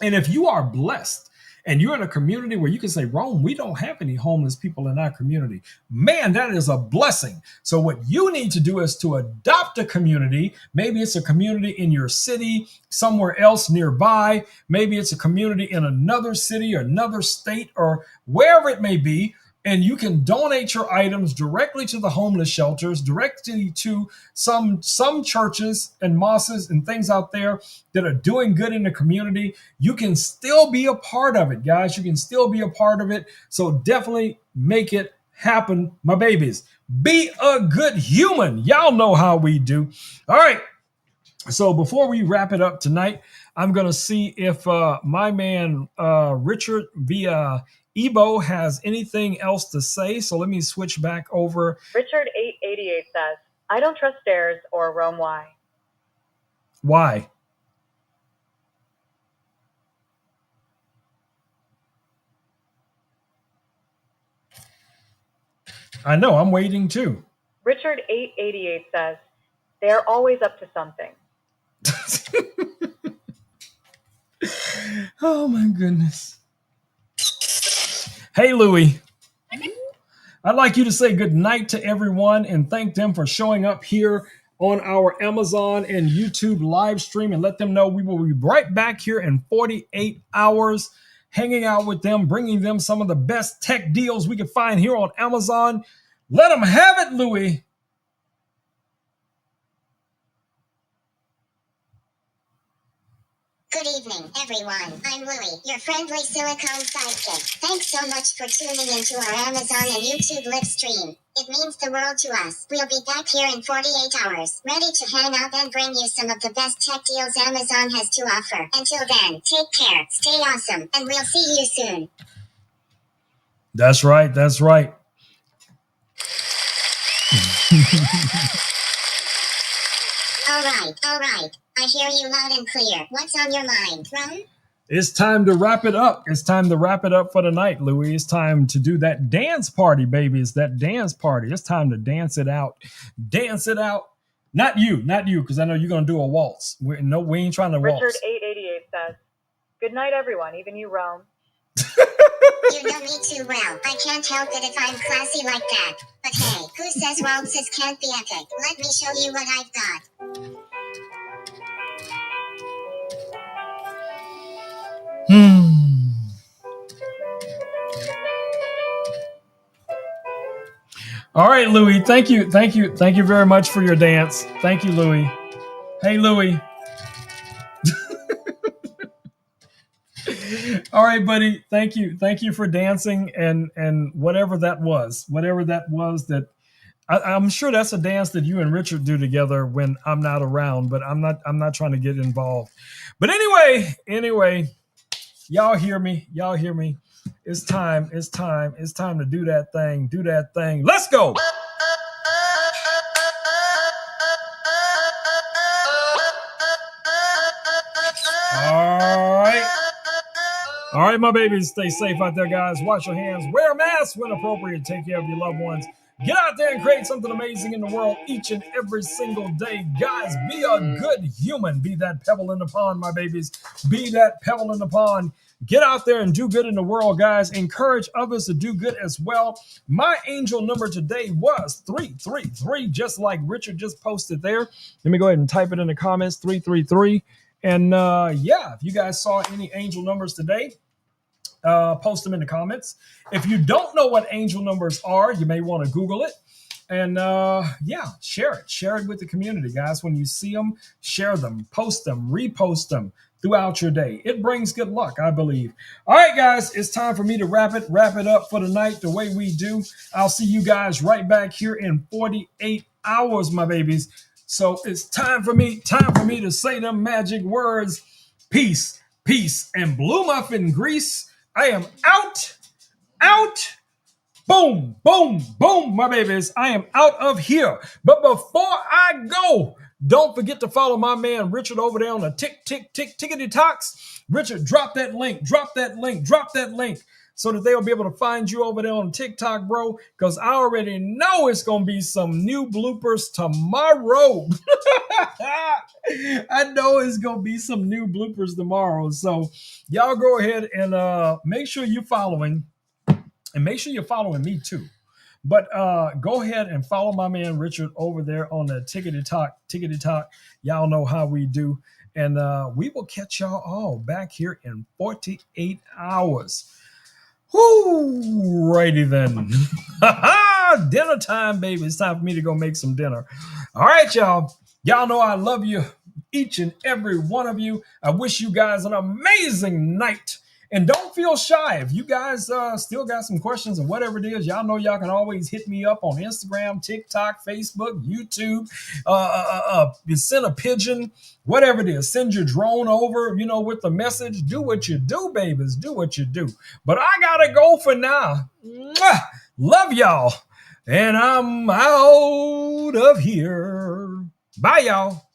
And if you are blessed and you're in a community where you can say, Rome, we don't have any homeless people in our community, man, that is a blessing. So what you need to do is to adopt a community. Maybe it's a community in your city, somewhere else nearby. Maybe it's a community in another city or another state or wherever it may be. and you can donate your items directly to the homeless shelters, directly to some churches and mosques and things out there that are doing good in the community. You can still be a part of it, guys. You can still be a part of it. So definitely make it happen, my babies. Be a good human. Y'all know how we do. All right. So before we wrap it up tonight, I'm going to see if my man Richard via Ebo has anything else to say. So let me switch back over. Richard 888 says, I don't trust stairs or Rome. Why? Why? I know, I'm waiting too. Richard 888 says, they're always up to something. Oh my goodness. Hey, Louie. I'd like you to say good night to everyone and thank them for showing up here on our Amazon and YouTube live stream, and let them know we will be right back here in 48 hours, hanging out with them, bringing them some of the best tech deals we can find here on Amazon. Let them have it, Louie. Good evening, everyone. I'm Louie, your friendly silicone sidekick. Thanks so much for tuning into our Amazon and YouTube live stream. It means the world to us. We'll be back here in 48 hours, ready to hang out and bring you some of the best tech deals Amazon has to offer. Until then, take care, stay awesome, and we'll see you soon. That's right. That's right. All right. I hear you loud and clear. What's on your mind, Ron? It's time to wrap it up. It's time to wrap it up for the night, Louie. It's time to do that dance party, baby. It's that dance party. It's time to dance it out. Dance it out. Not you, because I know you're going to do a waltz. We ain't trying to waltz. Richard 888 says, good night, everyone, even you, Rome. You know me too well. I can't help it if I'm classy like that. But hey, who says waltzes can't be epic? Let me show you what I've got. All right, Louie. Thank you very much for your dance. Thank you, Louie. Hey, Louie. All right, buddy. Thank you for dancing and whatever that was that I'm sure that's a dance that you and Richard do together when I'm not around, but I'm not trying to get involved. But anyway, y'all hear me. It's time to do that thing. Let's go. All right, my babies, stay safe out there, guys. Wash your hands, wear a mask when appropriate, take care of your loved ones. Get out there and create something amazing in the world each and every single day. Guys, be a good human. Be that pebble in the pond, my babies. Be that pebble in the pond. Get out there and do good in the world, guys. Encourage others to do good as well. My angel number today was 333, just like Richard just posted there. Let me go ahead and type it in the comments, 333. And if you guys saw any angel numbers today, post them in the comments. If you don't know what angel numbers are, you may want to Google it. And share it with the community, guys. When you see them, share them, post them, repost them throughout your day. It brings good luck, I believe. All right, guys, it's time for me to wrap it up for the night the way we do. I'll see you guys right back here in 48 hours, my babies. So it's time for me to say them magic words. Peace, and blue muffin grease. I am out. Boom, my babies. I am out of here. But before I go, don't forget to follow my man Richard over there on the tickety talks. Richard, drop that link so that they'll be able to find you over there on TikTok, bro, because I already know it's going to be some new bloopers tomorrow. I know it's going to be some new bloopers tomorrow. So y'all go ahead and make sure you're following, and make sure you're following me too. But go ahead and follow my man Richard over there on the tickety talk. Y'all know how we do. And we will catch y'all all back here in 48 hours. Whoo, righty then. Dinner time, baby. It's time for me to go make some dinner. All right, y'all. Y'all know I love you, each and every one of you. I wish you guys an amazing night. And don't feel shy. If you guys still got some questions or whatever it is, y'all know y'all can always hit me up on Instagram, TikTok, Facebook, YouTube. You send a pigeon, whatever it is. Send your drone over, with the message. Do what you do, babies. Do what you do. But I got to go for now. Mwah! Love y'all. And I'm out of here. Bye, y'all.